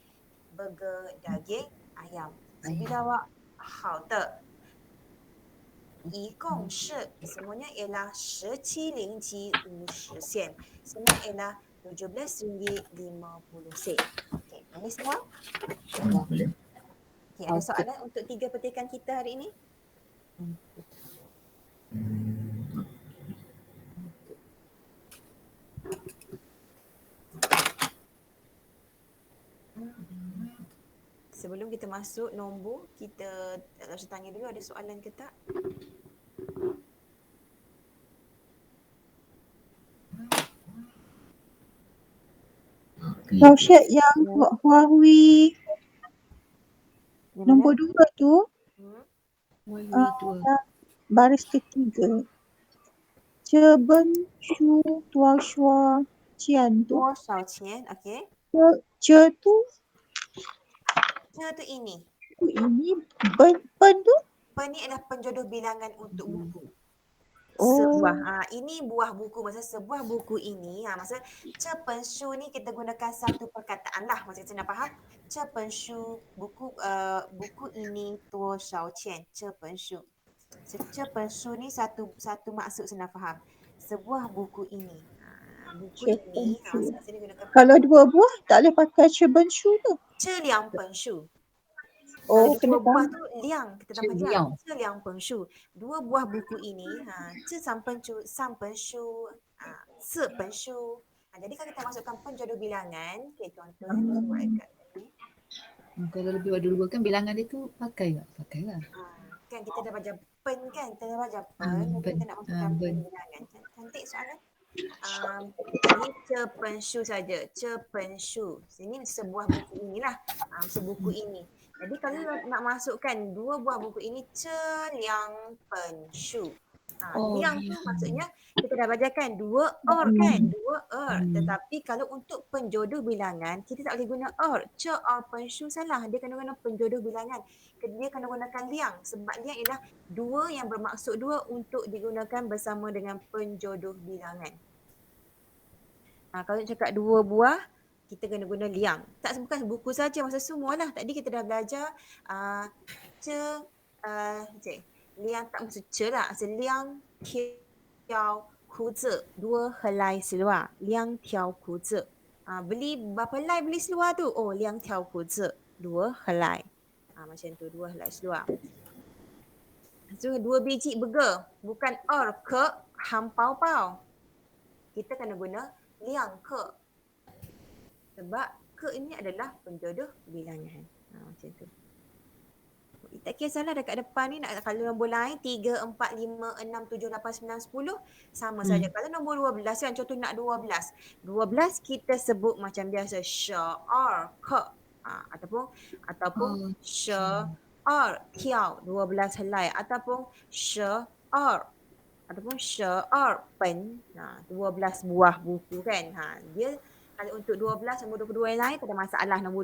burger daging ayam. Bila awak 好的，一共是 semuanya ialah 17零级50 sen. Semua ialah 17 ringgit 50 sen. Okey, boleh semua? Boleh. Okey, ada soalan untuk 3 petikan kita hari ini? Sebelum kita masuk nombor, kita rasa tanya dulu ada soalan ke tak? Syed yang Huawei nombor 2 tu, baris ketiga. 这本书多少钱tu? 多少钱? Okey. 这 tu 这 tu ini. Ini pen tu? Pen ni adalah penjodoh bilangan untuk buku. Oh. Sebuah, ini buah buku. Maksud sebuah buku ini, maksud 这本书 ni kita gunakan satu perkataan lah. Maksud kita nak faham. 这本书 buku ini 多少钱? 这本书. So, 这本书 ni satu maksud senang faham. Sebuah buku ini. Buku ini sini gunakan kalau dua buah tak boleh pakai 这本书tu. 这两本书. Oh, dua kena buah tahu. tu liang, kita tambah liang. 这两本书. Dua buah buku ini, 这三本书, 四本书. Jadi kalau kita masukkan penjodoh bilangan, okay, tuan-tuan buat kat sini. Kalau lebih ada dua kan bilangan dia tu pakai tak? Pakai lah. Kan kita dah baca pen kan, kita dah baca pen, kita nak masukkan pen bilangan. Cantik soalan. Ini 这本书 saja, 这本书. Sini sebuah buku inilah, sebuku ini. Jadi kalau nak masukkan dua buah buku ini, 这两本书. Liang tu maksudnya kita dah bacakan dua kan, dua Tetapi kalau untuk penjodoh bilangan, kita tak boleh guna 这本书 salah. Dia kena guna penjodoh bilangan. Dia kena gunakan liang. Sebab liang ialah dua yang bermaksud dua untuk digunakan bersama dengan penjodoh bilangan. Kalau cakap dua buah, kita kena guna liang. Tak bukan buku saja, masa semualah. Tadi kita dah belajar liang tak maksud ce lah. Maksud liang tiao ku zi, 2 helai seluar. Liang tiao ku zi. Beli berapa helai beli seluar tu? Oh, liang tiao ku zi, 2 helai. Macam tu, 2 helai seluar. So, 2 biji burger. Bukan ke hampau-pau. Kita kena guna liang ke. Sebab ke ini adalah penjodoh bilangan. Macam tu. Tak kisahlah dekat depan ni nak kalau nombor lain 3, 4, 5, 6, 7, 8, 9, 10 sama saja. Kalau nombor 12 kan contoh nak 12. 12 kita sebut macam biasa 12个 ataupun 12条 12 helai ataupun 12 ataupun 12本 12 buah buku kan. Dia kalau untuk 12 nombor 22 yang lain tak ada masalah, nombor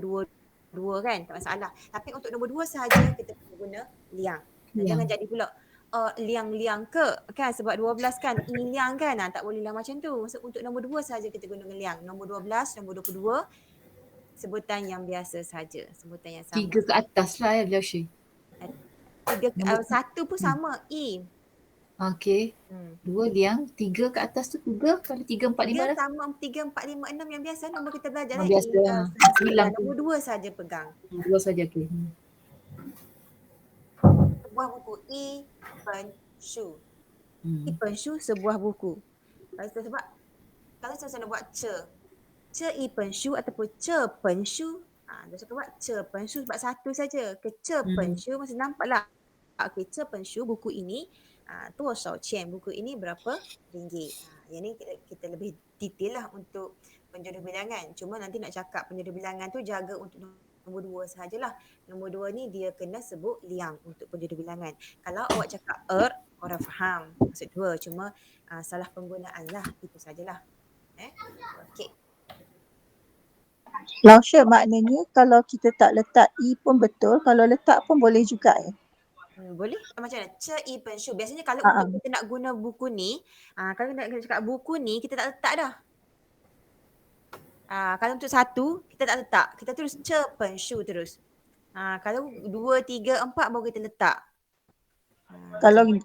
2 kan, tak masalah. Tapi untuk nombor 2 sahaja kita guna liang. Jangan jadi pula liang-liang ke kan, sebab 12 kan ini liang kan, tak bolehlah macam tu. Maksud untuk nombor 2 sahaja kita guna liang. Nombor 12, nombor 22 sebutan yang biasa saja, sebutan yang sama. 3 ke atas lah ya beliau Syekh. Nombor Satu pun sama E. okey. Hmm. 2 liang, 3 kat atas tu 3 kali 3, 4, 5 Dia dah. sama 3, 4, 5, 6 yang biasa nombor kita belajar lah. Biasa. Hilang tu. Nombor 2 saja pegang. 2 saja okey. Sebuah buku E pen shu. E Hmm. pen shu sebuah buku. Kalau saya nak buat ce E pen shu ataupun ce pen shu. Dia cakap buat ce pen shu sebab satu saja. Ke ce pen shu masih nampaklah. Okey, ce pen shu buku ini tuo shao qian, buku ini berapa ringgit. Yang ni kita lebih detail lah untuk penjodoh bilangan. Cuma nanti nak cakap penjodoh bilangan tu jaga untuk nombor 2 sahajalah. Nombor 2 ni dia kena sebut liang untuk penjodoh bilangan. Kalau awak cakap orang faham maksud 2, cuma salah penggunaan lah, itu sajalah. Okey. Langsure maknanya kalau kita tak letak E pun betul, kalau letak pun boleh juga ya. Boleh? Macam mana? Ce I pen shu. Biasanya kalau Ha, untuk kita nak guna buku ni, kalau nak cakap buku ni, kita tak letak dah. Kalau untuk satu, kita tak letak. Kita terus ce pen shu terus. Kalau 2, 3, 4 baru kita letak.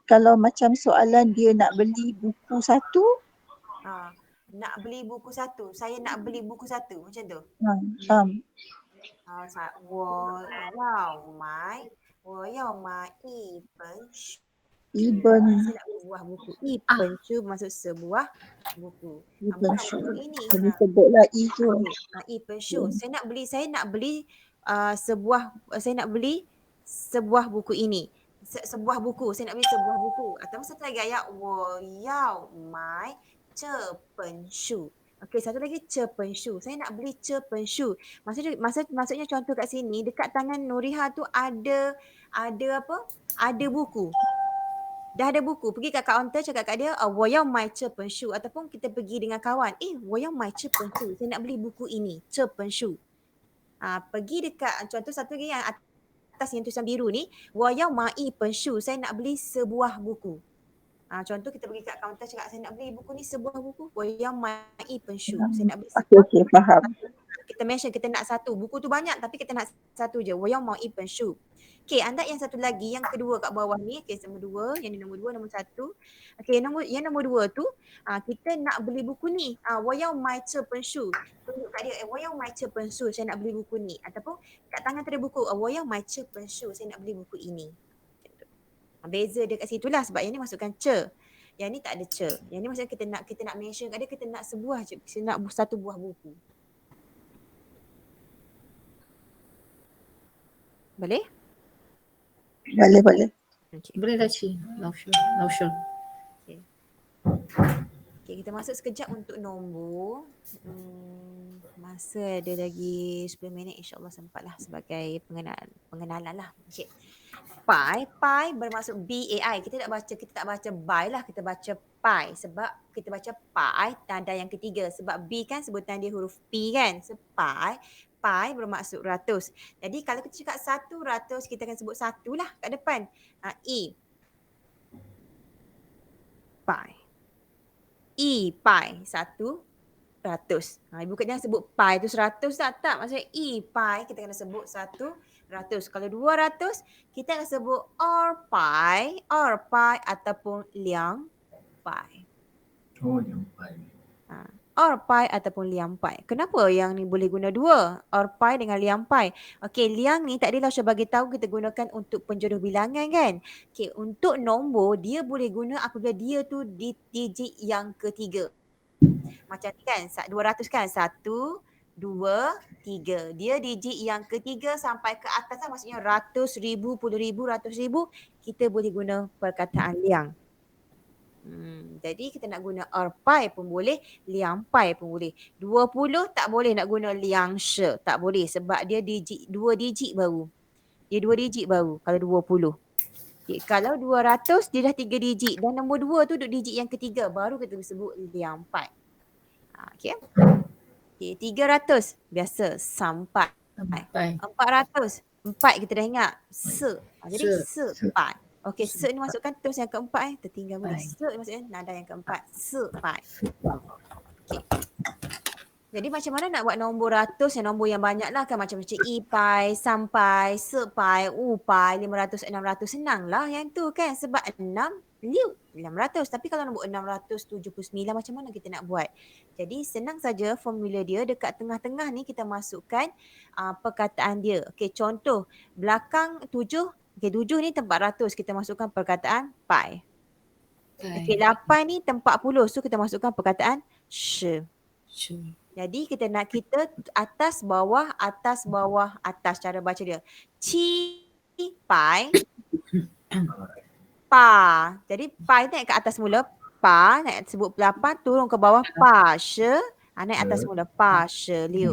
Kalau macam soalan dia nak beli buku satu, Nak beli buku satu. Saya nak beli buku satu. Macam tu. Wo yao mai yi pen shu. Iben Saya nak beli sebuah buku. Yi pen shu maksud sebuah buku. Bukan buku ini. kena sebutlah E tu. Yi pen shu. Saya nak beli sebuah buku ini. Sebuah buku. Saya nak beli sebuah buku. Atau satu lagi ayat wo yao mai ce pen shu. Okey, satu lagi ce pen shu. Saya nak beli ce pen shu. Maksudnya contoh kat sini dekat tangan Nuriha tu ada apa? Ada buku. Dah ada buku. Pergi kat kaunter cakap kat dia, wo yao mai ce pen shu, ataupun kita pergi dengan kawan, wo yao mai ce pen shu. Saya nak beli buku ini, ce pen shu. Pergi dekat contoh satu lagi yang atas yang tulisan biru ni, wo yao mai pen shu. Saya nak beli sebuah buku. Contoh kita pergi kat kaunter cakap saya nak beli buku ni sebuah buku. Wo yao mai pen shu. Saya nak beli sebuah. Okey, faham. Kita mention kita nak satu. Buku tu banyak tapi kita nak satu je. Wo yao mai pen shu. Okey, anda yang satu lagi, yang kedua kat bawah ni. Okey, nombor 2. Yang ni nombor 2, nombor 1. Okey, yang nombor 2 tu, kita nak beli buku ni. Wo yao mai ce pen shu. Tunjuk kat dia, wo yao mai ce pen shu. Saya nak beli buku ni. Ataupun kat tangan tu ada buku. Wo yao mai ce pen shu. Saya nak beli buku ini. Beza dia kat situ lah sebab yang ni masukkan ce. Yang ni tak ada ce. Yang ni maksudnya kita nak mention kat dia, kita nak sebuah je. Kita nak satu buah buku. Boleh? Boleh. Okay. Boleh dah Cik. Langsure. Okay, kita masuk sekejap untuk nombor. Masa ada lagi 10 minit, insyaAllah sempatlah sebagai pengenalan lah. Okay. Pi bermaksud B-A-I. Kita tak baca by lah, kita baca pi. Sebab kita baca pi tanda yang ketiga. Sebab B kan sebutan dia huruf P kan. So pi bermaksud ratus. Jadi kalau kita cakap 100, kita akan sebut satu lah kat depan. E. Pi. pi 100. Ibu kat jangan sebut pi tu 100 tak. Maksudnya pi kita kena sebut 100. Kalau 200 kita akan sebut pi ataupun liang pi. Liang pai. Pi ataupun liang pi. Kenapa yang ni boleh guna dua? Pi dengan liang pi. Okey, liang ni tadi Lausha bagi tahu kita gunakan untuk penjodoh bilangan kan. Okey, untuk nombor dia boleh guna apabila dia tu di digit yang ketiga. Macam ni kan, 200 kan, 1, 2, 3. Dia digit yang ketiga sampai ke atas lah, maksudnya ratus, ribu, puluh ribu, ratus ribu, kita boleh guna perkataan liang. Jadi kita nak guna pi pun boleh, liang pi pun boleh. 20 tak boleh nak guna liang shi, tak boleh sebab dia digit 2 digit baru. Dia 2 digit baru kalau 20. Okay, kalau 200 dia dah 3 digit dan nombor 2 tu duduk digit yang ketiga, baru kita sebut liang pi. Okay. 300 biasa sampai. 400 4 kita dah ingat se. Jadi se-pi. Okey, se ni masukkan terus yang keempat tertinggal boleh. Se ni maksudnya nada yang keempat, se-pi. Okey. Jadi macam mana nak buat nombor ratus yang nombor yang banyak lah kan, macam i-pai, sampai, sepai, upai, 500, 600, senang lah yang tu kan sebab 6 liu 600. Tapi kalau nombor 679 macam mana kita nak buat? Jadi senang saja formula dia, dekat tengah-tengah ni kita masukkan perkataan dia. Okey, contoh belakang 7, okey 7 ni tempat ratus, kita masukkan perkataan pai. Okey 8 ni tempat 40, so kita masukkan perkataan shi. Jadi kita atas bawah atas, cara baca dia. Ci pai pa. Jadi pai naik ke atas mula, pa naik sebut 8 turun ke bawah pa she, naik atas mula pa she liu.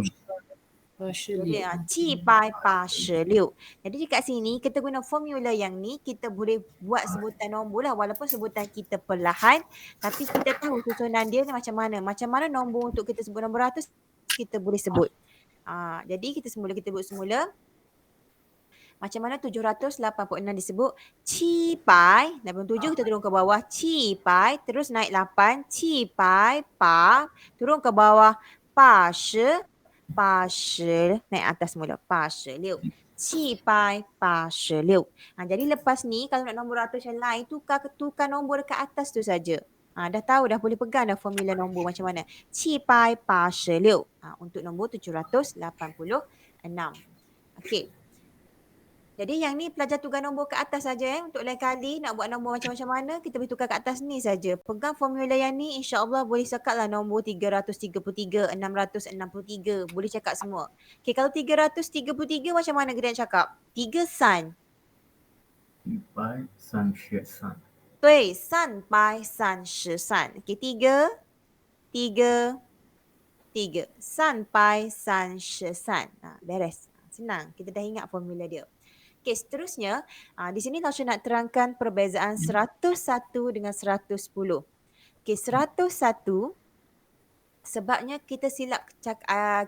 Jadi ci pai pa she liu. Jadi dekat sini kita guna formula yang ni, kita boleh buat sebutan nombor lah walaupun sebutan kita perlahan, tapi kita tahu susunan dia ni macam mana. Macam mana nombor untuk kita sebut nombor ratus kita boleh sebut. Jadi kita sebut semula. Macam mana 786 disebut? Ci pai, 87 kita turun ke bawah, ci pai, terus naik 8, ci pai pa, turun ke bawah, pa shi, naik atas mula, pa shi liu. Ci pai pa shi liu. Jadi lepas ni kalau nak nombor ratus yang lain, tukar nombor dekat atas tu saja. Dah tahu, dah boleh pegang dah formula nombor macam mana. Ci pai pa shi liu. Untuk nombor 786. Okey. Jadi yang ni pelajar tugas nombor ke atas saja. Untuk lain kali nak buat nombor macam-macam mana, kita boleh tukar ke atas ni saja. Pegang formula yang ni, insya-Allah boleh cakap lah nombor 333, 663. Boleh cakap semua. Okey, kalau 333 macam mana kita nak cakap? 3 san. 1三十三。对，330。Okey, 3 330。Beres. Senang. Kita dah ingat formula dia. Okey, seterusnya di sini Tasha nak terangkan perbezaan 101 dengan 110. Okey, 101 sebabnya kita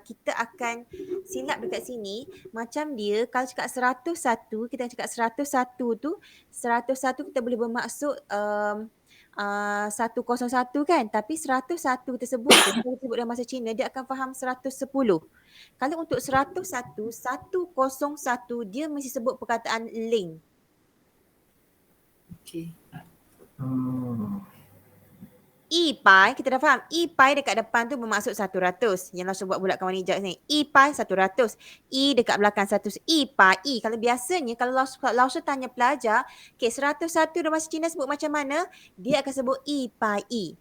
kita akan silap dekat sini. Macam dia kalau cakap 101, kita cakap 101 tu, 101 kita boleh bermaksud 101 kan, tapi 101 tersebut kalau disebut dalam bahasa Cina dia akan faham 110. Kalau untuk 101, 101 dia mesti sebut perkataan ling. Okey. I-pai, kita dah faham. I-pai dekat depan tu bermaksud 100. Yang Langsung buat bulatkan warna hijau ni. I-pai 100. I dekat belakang 100. I-pai. Kalau biasanya, kalau Langsung tanya pelajar, okay, 101 dalam bahasa Cina sebut macam mana? Dia akan sebut I-pai.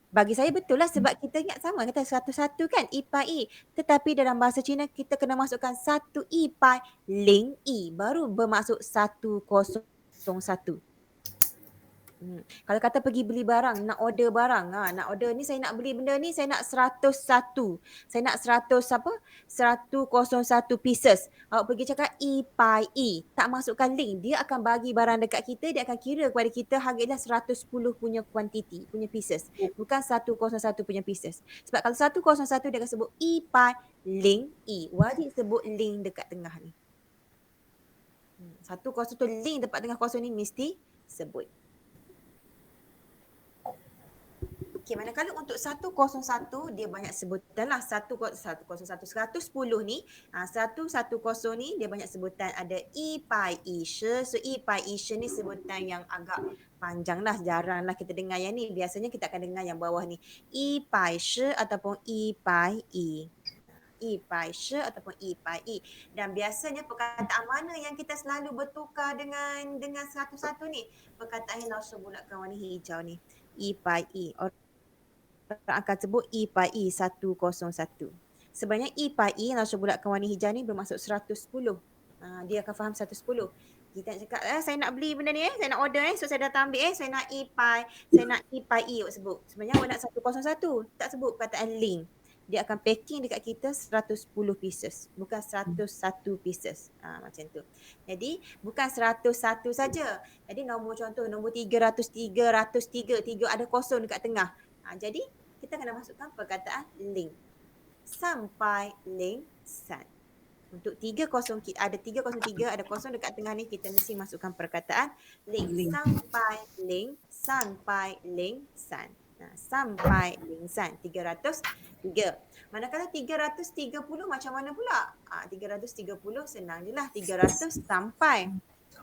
Bagi saya betul lah sebab kita ingat sama. Kata 101 kan? I-pai. Tetapi dalam bahasa Cina, kita kena masukkan 1 I-pai ling I. Baru bermaksud 101. Kalau kata pergi beli barang, nak order barang, nak order ni saya nak beli benda ni, saya nak 101. Saya nak 101 pieces. Awak pergi cakap I-pai I. Tak masukkan link, dia akan bagi barang dekat kita, dia akan kira kepada kita harganya 110 punya quantity, punya pieces. Bukan 101 punya pieces. Sebab kalau 101 dia akan sebut I-pai link I. Wajib sebut link dekat tengah ni. 101 link tempat tengah kosong ni mesti sebut. Okey, manakala untuk 101 dia banyak sebutan lah. 110 ni, 110 ni dia banyak sebutan. Ada I-pai I-shi. So I-pai I-shi ni sebutan yang agak panjang lah. Jarang lah kita dengar yang ni. Biasanya kita akan dengar yang bawah ni. I-pai shi ataupun I-pai I. I-pai shi ataupun I-pai I. Dan biasanya perkataan mana yang kita selalu bertukar dengan 101 ni? Perkataan yang Langsung bulatkan warna hijau ni. I-pai I. Orang akan sebut I-pai I 101. Sebenarnya I-pai I Langsung bulatkan warna hijau ni bermaksud 110. Dia akan faham 110. Kita nak cakap, saya nak beli benda ni, saya nak order, so saya datang ambil, saya nak I-pai I awak sebut. Sebenarnya awak nak 101. Tak sebut perkataan link. Dia akan packing dekat kita 110 pieces. Bukan 101 pieces. Macam tu. Jadi, bukan 101 saja. Jadi, contoh, nombor 303, 3 ada kosong dekat tengah. Jadi, kita kena masukkan perkataan ling. Sampai ling san. Untuk 303, ada kosong dekat tengah ni, kita mesti masukkan perkataan ling. Sampai ling san. Sampai lingsan 303. Manakala 330 macam mana pula? 330 senang je lah. 300 sampai.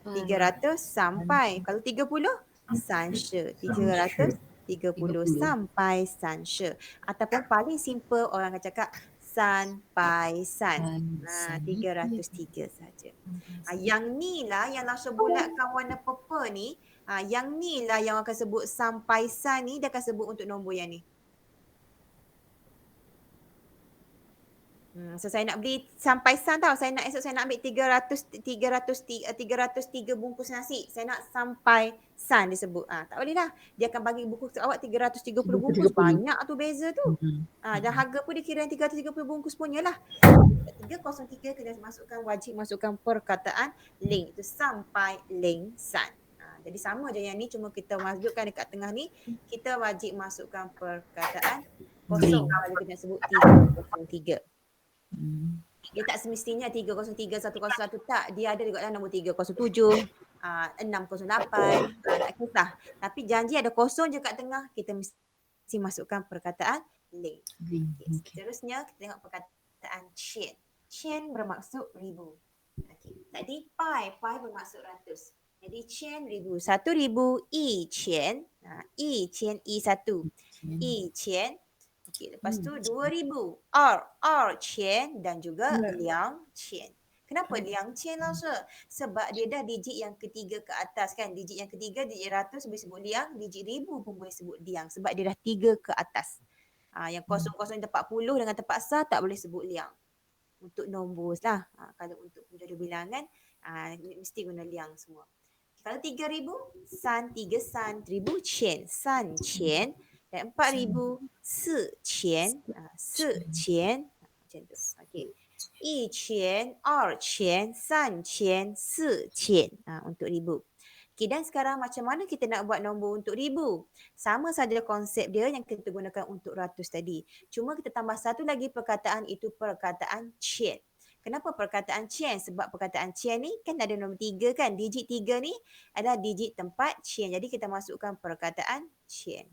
300 sampai. Kalau 30 sanshe. 330 sampai sanshe. Ataupun paling simple orang akan cakap sampai san. 303 saja. Yang ni lah yang Lasha bulatkan warna purple ni. Yang ni lah yang akan sebut sampai san ni, dia akan sebut untuk nombor yang ni. So saya nak beli sampai san tau. Esok saya nak ambil 303 bungkus nasi. Saya nak sampai san dia sebut. Tak boleh lah. Dia akan bagi buku awak 330 bungkus. Banyak tu beza tu. Dan harga pun dia kira 330 bungkus punya lah. 303 kena wajib masukkan perkataan ling. Itu sampai ling san. Jadi sama je yang ni, cuma kita masukkan dekat tengah ni, kita wajib masukkan perkataan kosong kalau kita sebut 303. Dia tak semestinya 303 101 tak. Dia ada juga dalam nombor 307, 608, tak kisah. Tapi janji ada kosong je kat tengah, kita mesti masukkan perkataan ling. Seterusnya kita tengok perkataan chen. Chen bermaksud ribu. Tadi pai bermaksud ratus. Jadi chen ribu. 1,000 i chen. I chen i satu. I chen. Lepas tu 2,000 r chen dan juga liang chen. Kenapa liang chen lah Sebab dia dah digit yang ketiga ke atas kan. Digit yang ketiga, digit ratus boleh sebut liang. Digit ribu pun boleh sebut liang. Sebab dia dah 3 ke atas. Yang kosong-kosong tempat 40 dengan tempat sah tak boleh sebut liang. Untuk nombor lah. Kalau untuk penjodoh bilangan, mesti guna liang semua. Kalau 3,000, san 3 san, 1,000 chen, san chen. Dan 4,000, si chen, si chen. Macam tu. Okey. I chen, r chen, san chen, si chen. Untuk ribu. Okay, dan sekarang macam mana kita nak buat nombor untuk ribu? Sama saja konsep dia yang kita gunakan untuk ratus tadi. Cuma kita tambah satu lagi perkataan, itu perkataan chen. Kenapa perkataan chen? Sebab perkataan chen ni kan ada nombor 3 kan. Digit 3 ni adalah digit tempat chen. Jadi kita masukkan perkataan chen.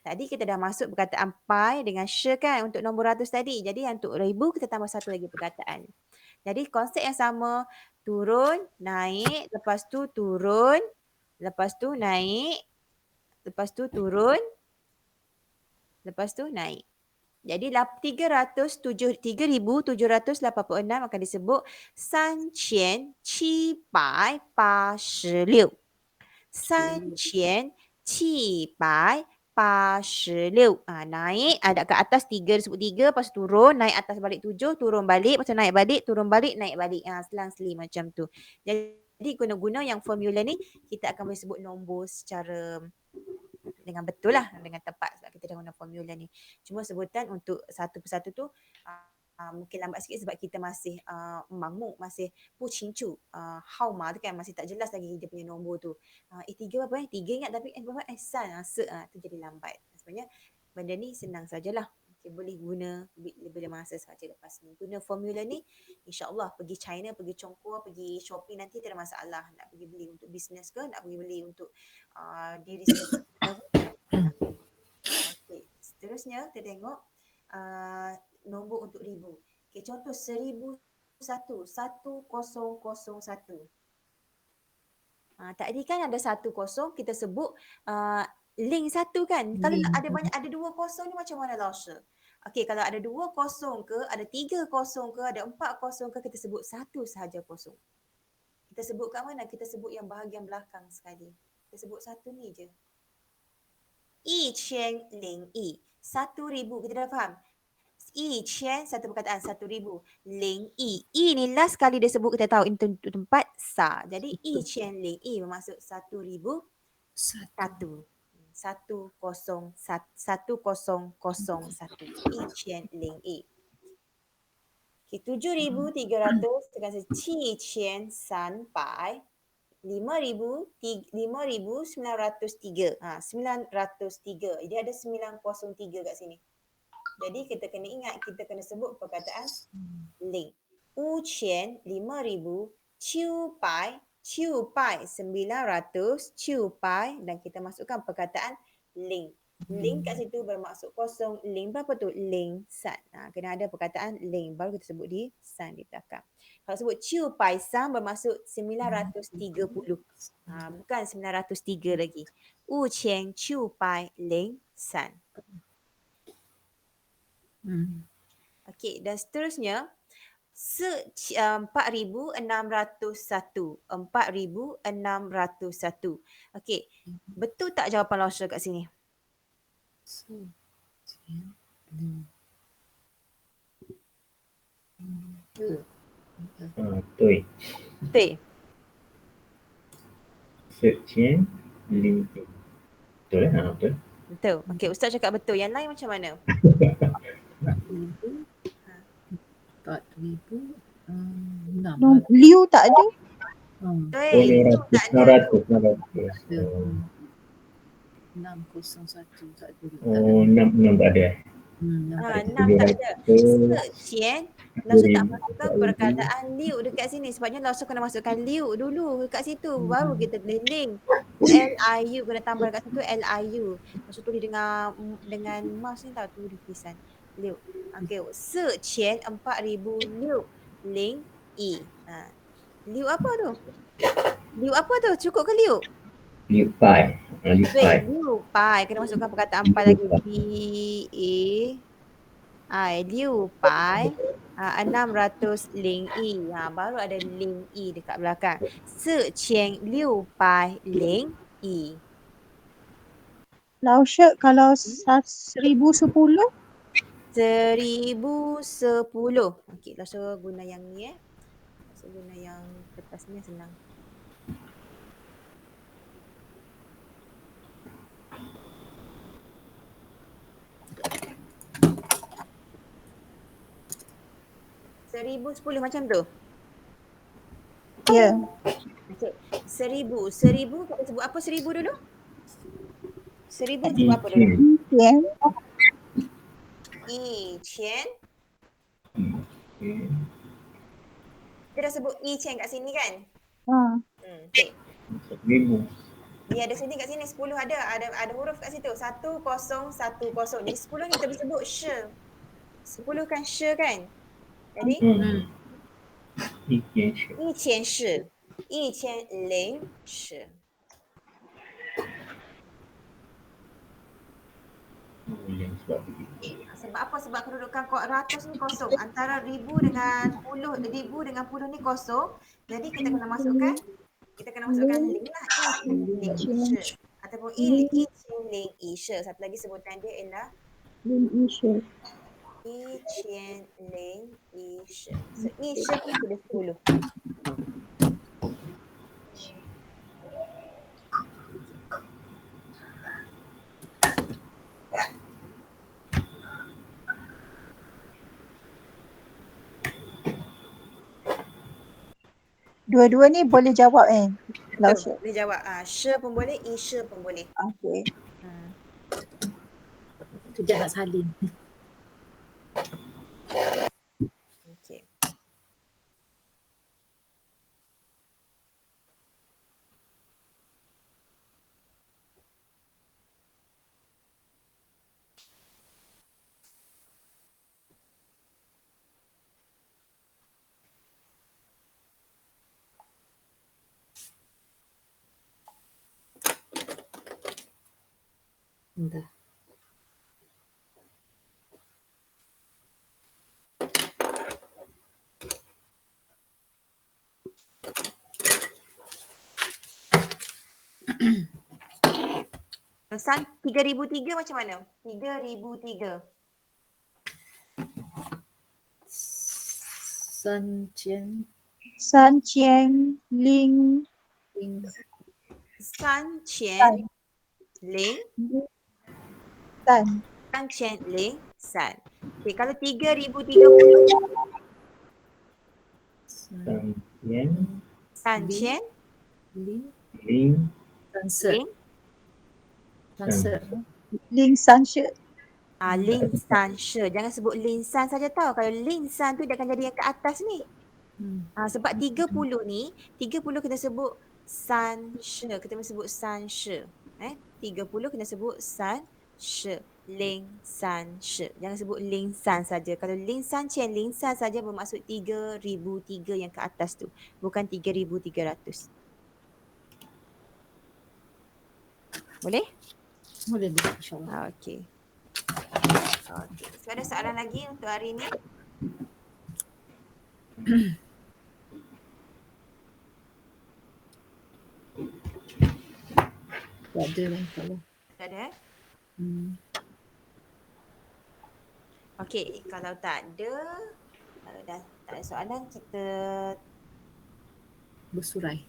Tadi kita dah masuk perkataan pai dengan she kan untuk nombor ratus tadi. Jadi untuk ribu kita tambah satu lagi perkataan. Jadi konsep yang sama, turun, naik, lepas tu turun, lepas tu naik, lepas tu turun, lepas tu naik. Jadi 3,786 akan disebut 3,786. 3,786. Naik, ada kat atas 3 disebut 3, lepas turun, naik atas balik 7, turun balik, lepas tu naik balik, turun balik, naik balik. Selang-seli macam tu. Jadi guna-guna yang formula ni, kita akan boleh sebut nombor secara dengan betul lah, dengan tepat sebab kita dah guna formula ni. Cuma sebutan untuk satu persatu tu mungkin lambat sikit sebab kita masih mamuk, masih pucingcu, hauma tu kan, masih tak jelas lagi dia punya nombor tu. 3 berapa 3 ingat tapi berapa san, tu jadi lambat. Sebenarnya benda ni senang sajalah. Okay, boleh guna bila masa saja lepas ni. Guna formula ni, insyaAllah pergi China, pergi Chongqing, pergi shopping nanti tak ada masalah. Nak pergi beli untuk bisnes ke, nak pergi beli untuk diri sendiri. Okay. Seterusnya kita tengok nombor untuk ribu. Okay, contoh 1,001, 1001. Tadi kan ada 10, kita sebut link 1 kan. Kalau ada banyak, ada 2 kosong ni macam mana Lasha? Okey, kalau ada 2 kosong ke, ada 3 kosong ke, ada 4 kosong ke, kita sebut satu sahaja kosong. Kita sebut kat mana? Kita sebut yang bahagian belakang sekali. Kita sebut satu ni je. 1,001. 1,000. Kita dah faham? 1,000 satu perkataan, 1,000. 1,000. I ni last kali dia sebut, kita tahu ini tempat sa. Jadi 1,001 bermaksud 1,001. 1,001. 1,001. Okay, 7,300 tekan 7,300. 5,903. 903. Dia ada 903 kat sini. Jadi kita kena ingat, kita kena sebut perkataan ling. 5,000. 5,000. Ciu pai 900. Ciu pai. Dan kita masukkan perkataan ling. Ling kat situ bermaksud kosong. Ling berapa tu? Ling san. Kena ada perkataan ling. Baru kita sebut di san di belakang. Kalau sebut ciu pai san bermaksud 930. Bukan 903 lagi. Wu qian ciu pai ling san. Okey, dan seterusnya 4,601. 4,601. Okey, betul tak jawapan Lausha kat sini? Betul. Betul. Sekian link. Betul lah, betul. Betul. Okey, Ustaz cakap betul. Yang lain macam mana? 4,006. Liu tak ada. Betul. Tak ada. 600. 601 tak ada. Oh, 6 tak ada. 6 tak ada. Sekian. Langsung tak masukkan perkataan liu dekat sini. Sebabnya langsung kena masukkan liu dulu kat situ. Baru kita boleh link. L-I-U. Kena tambah kat situ L-I-U. Langsung tulis dengan mouse ni tau. Tulis tulisan. Liu. Okey. Sekian 4,000 liu. Link I. Liu apa tu? Liu apa tu? Cukup ke liu? Liu pai. Liu pai. Liu pai. Kena masukkan perkataan pai lagi. B-A-I. Liu pai. 600 ling i. Baru ada ling i dekat belakang. 4,600 ling i. Lausha kalau 1,010? 1,010. Okey, Lausha guna yang ni Lausha guna yang kertas ni senang. Seribu 10 macam tu? Ya. Okay. 1,000. 1,000 kita sebut apa 1,000 dulu? 1,000 sebut apa dulu? Ya. I qian. Kita dah sebut I qian kat sini kan? Okay. 1,000. Ni ada sini kat sini 10 ada huruf kat situ. 1010. Jadi 10 ni kita boleh sebut she. 10 kan she kan? Jadi I qian shi. I qian ling shi. Sebab apa? Sebab kedudukan ratus ni kosong. Antara ribu dengan puluh ni kosong. Jadi kita kena masukkan ling lah. I qian ling shi. Ataupun I qian ling i shi. Satu lagi sebutan dia ialah I qian ling i shi. So i shi pun sudah 10. Dua-dua ni boleh jawab Lausha. Boleh jawab. She pun boleh, I shi pun boleh. Okey. Kejap nak salin. Okey. Dah. San 3,003 macam mana? 3,003. San Qian Ling Ling San qian ling San. San qian ling san. Okay, kalau 3,030 San qian Ling Ling San Se. ling San Se. Ling San She. Lin san she. Jangan sebut lin san saja tau. Kalau lin san tu dia akan jadi yang ke atas ni. Sebab 30 ni, 30 kena sebut san she. Kita kena sebut san she. 30 kena sebut san shi. Ling san shi. Jangan sebut ling san saja. Kalau ling san qian, ling san saja bermaksud 3,003 yang ke atas tu. Bukan 3,300. Boleh? Boleh deh, insyaAllah. Okey. So ada soalan lagi untuk hari ni? Tak ada lah, insyaAllah. Tak ada? Okey, kalau tak ada, kalau dah tak ada soalan, kita Bersurai.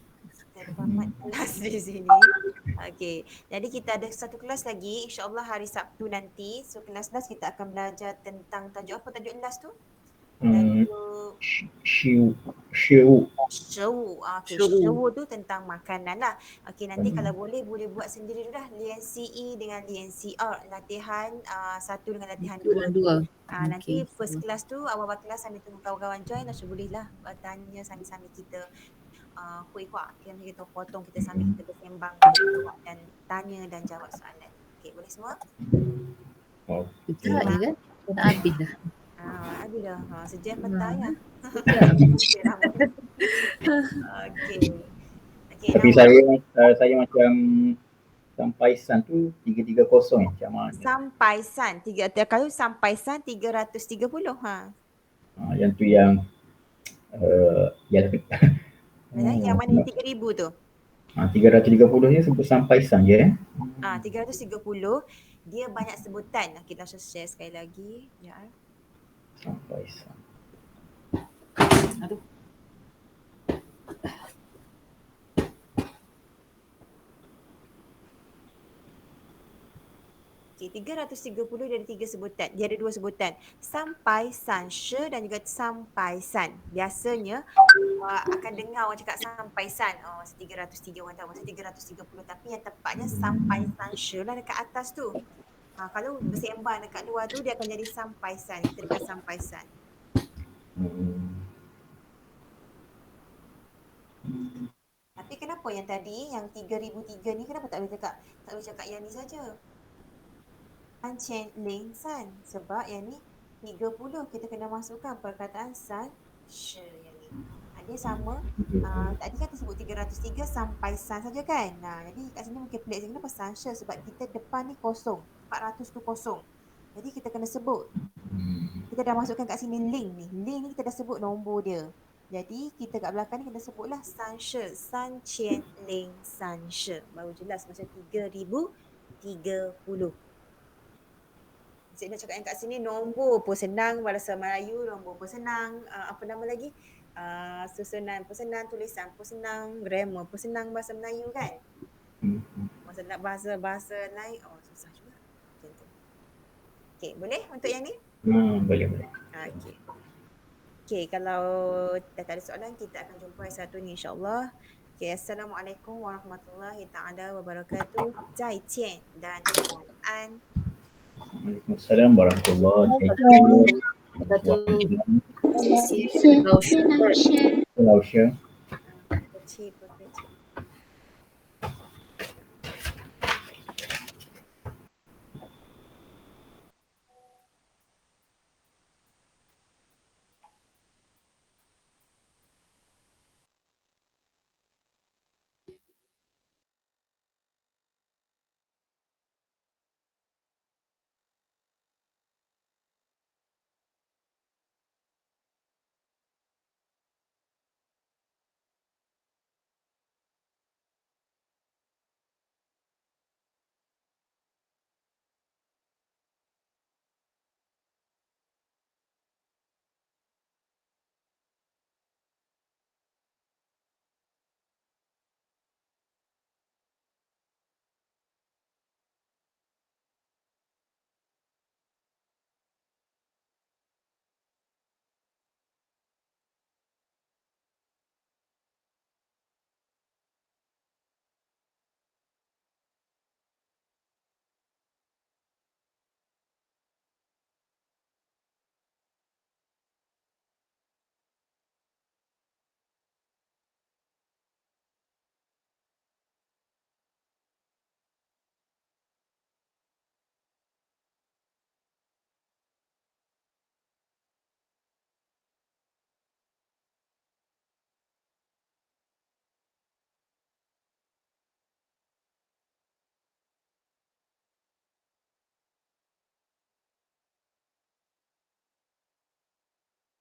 tamat kelas di sini. Okey, jadi kita ada satu kelas lagi, insyaAllah hari Sabtu nanti. So kelas-kelas kita akan belajar tentang tajuk apa tajuk kelas tu? Tajuk Shiu. Shewu. Okey, shewu tu tentang makanan lah. Okey, nanti kalau boleh buat sendiri dulu dah. Lian CE dengan Lian CR. Latihan 1 dengan latihan 2. Dua. Nanti first class tu awal-awal kelas sambil tunggu kawan-kawan join dah boleh lah tanya sambil-sambil kita kuih-kuah. Kita potong, kita sambil kita bersembang dan tanya dan jawab soalan. Okey, boleh semua? Kita je kan? Dah habis dah. Habis dah. Sejam petang ya. Okey. Tapi saya macam sampai san tu 330 macam mana? Sampai san. Kalau sampai san 330 Yang tu yang yang mana yang 3,000 tu? 330 ni sebut sampai san je 330 dia banyak sebutan. Kita share sekali lagi. Ya. Sampai san. Aduh. Okey, 330 dia ada 3 sebutan. Dia ada 2 sebutan. Sampai san shi dan juga sampai san. Biasanya akan dengar orang cakap sampai san. 303 orang tahu masa 330, tapi yang tepatnya sampai san shi lah dekat atas tu. Kalau bersembang dekat luar tu dia akan jadi sampai san. Kita dekat sampai san. Tapi kenapa yang tadi yang 3,003 ni kenapa tak boleh cakap yang ni saja? Chen Ling San, sebab yang ni 30 kita kena masukkan perkataan san shi yang ni. Dia sama. Tadi kan kita sebut 303 sampai san saja kan. Jadi kat sini mungkin pelik kenapa san shi, sebab kita depan ni kosong. 400 tu kosong. Jadi kita kena sebut. Kita dah masukkan kat sini ling ni. Ling ni kita dah sebut nombor dia. Jadi kita kat belakang ni kena sebutlah san shi, san qian ling san shi. Baru jelas macam 3,030. Cik nak cakap yang kat sini nombor pun senang, bahasa Melayu nombor pun senang, apa nama lagi, susunan pun senang, tulisan pun senang, grammar pun senang bahasa Melayu kan. Masa nak bahasa lain, susah juga. Macam tu. Okay, boleh untuk yang ni? Boleh. Okay, kalau dah tak ada soalan, kita akan jumpa hari Sabtu ni insyaAllah. Okay, Assalamualaikum warahmatullahi ta'ala wabarakatuh. Zaijian dan晚安. Waalaikumsalam warahmatullahi wabarakatuh. 老师。老师。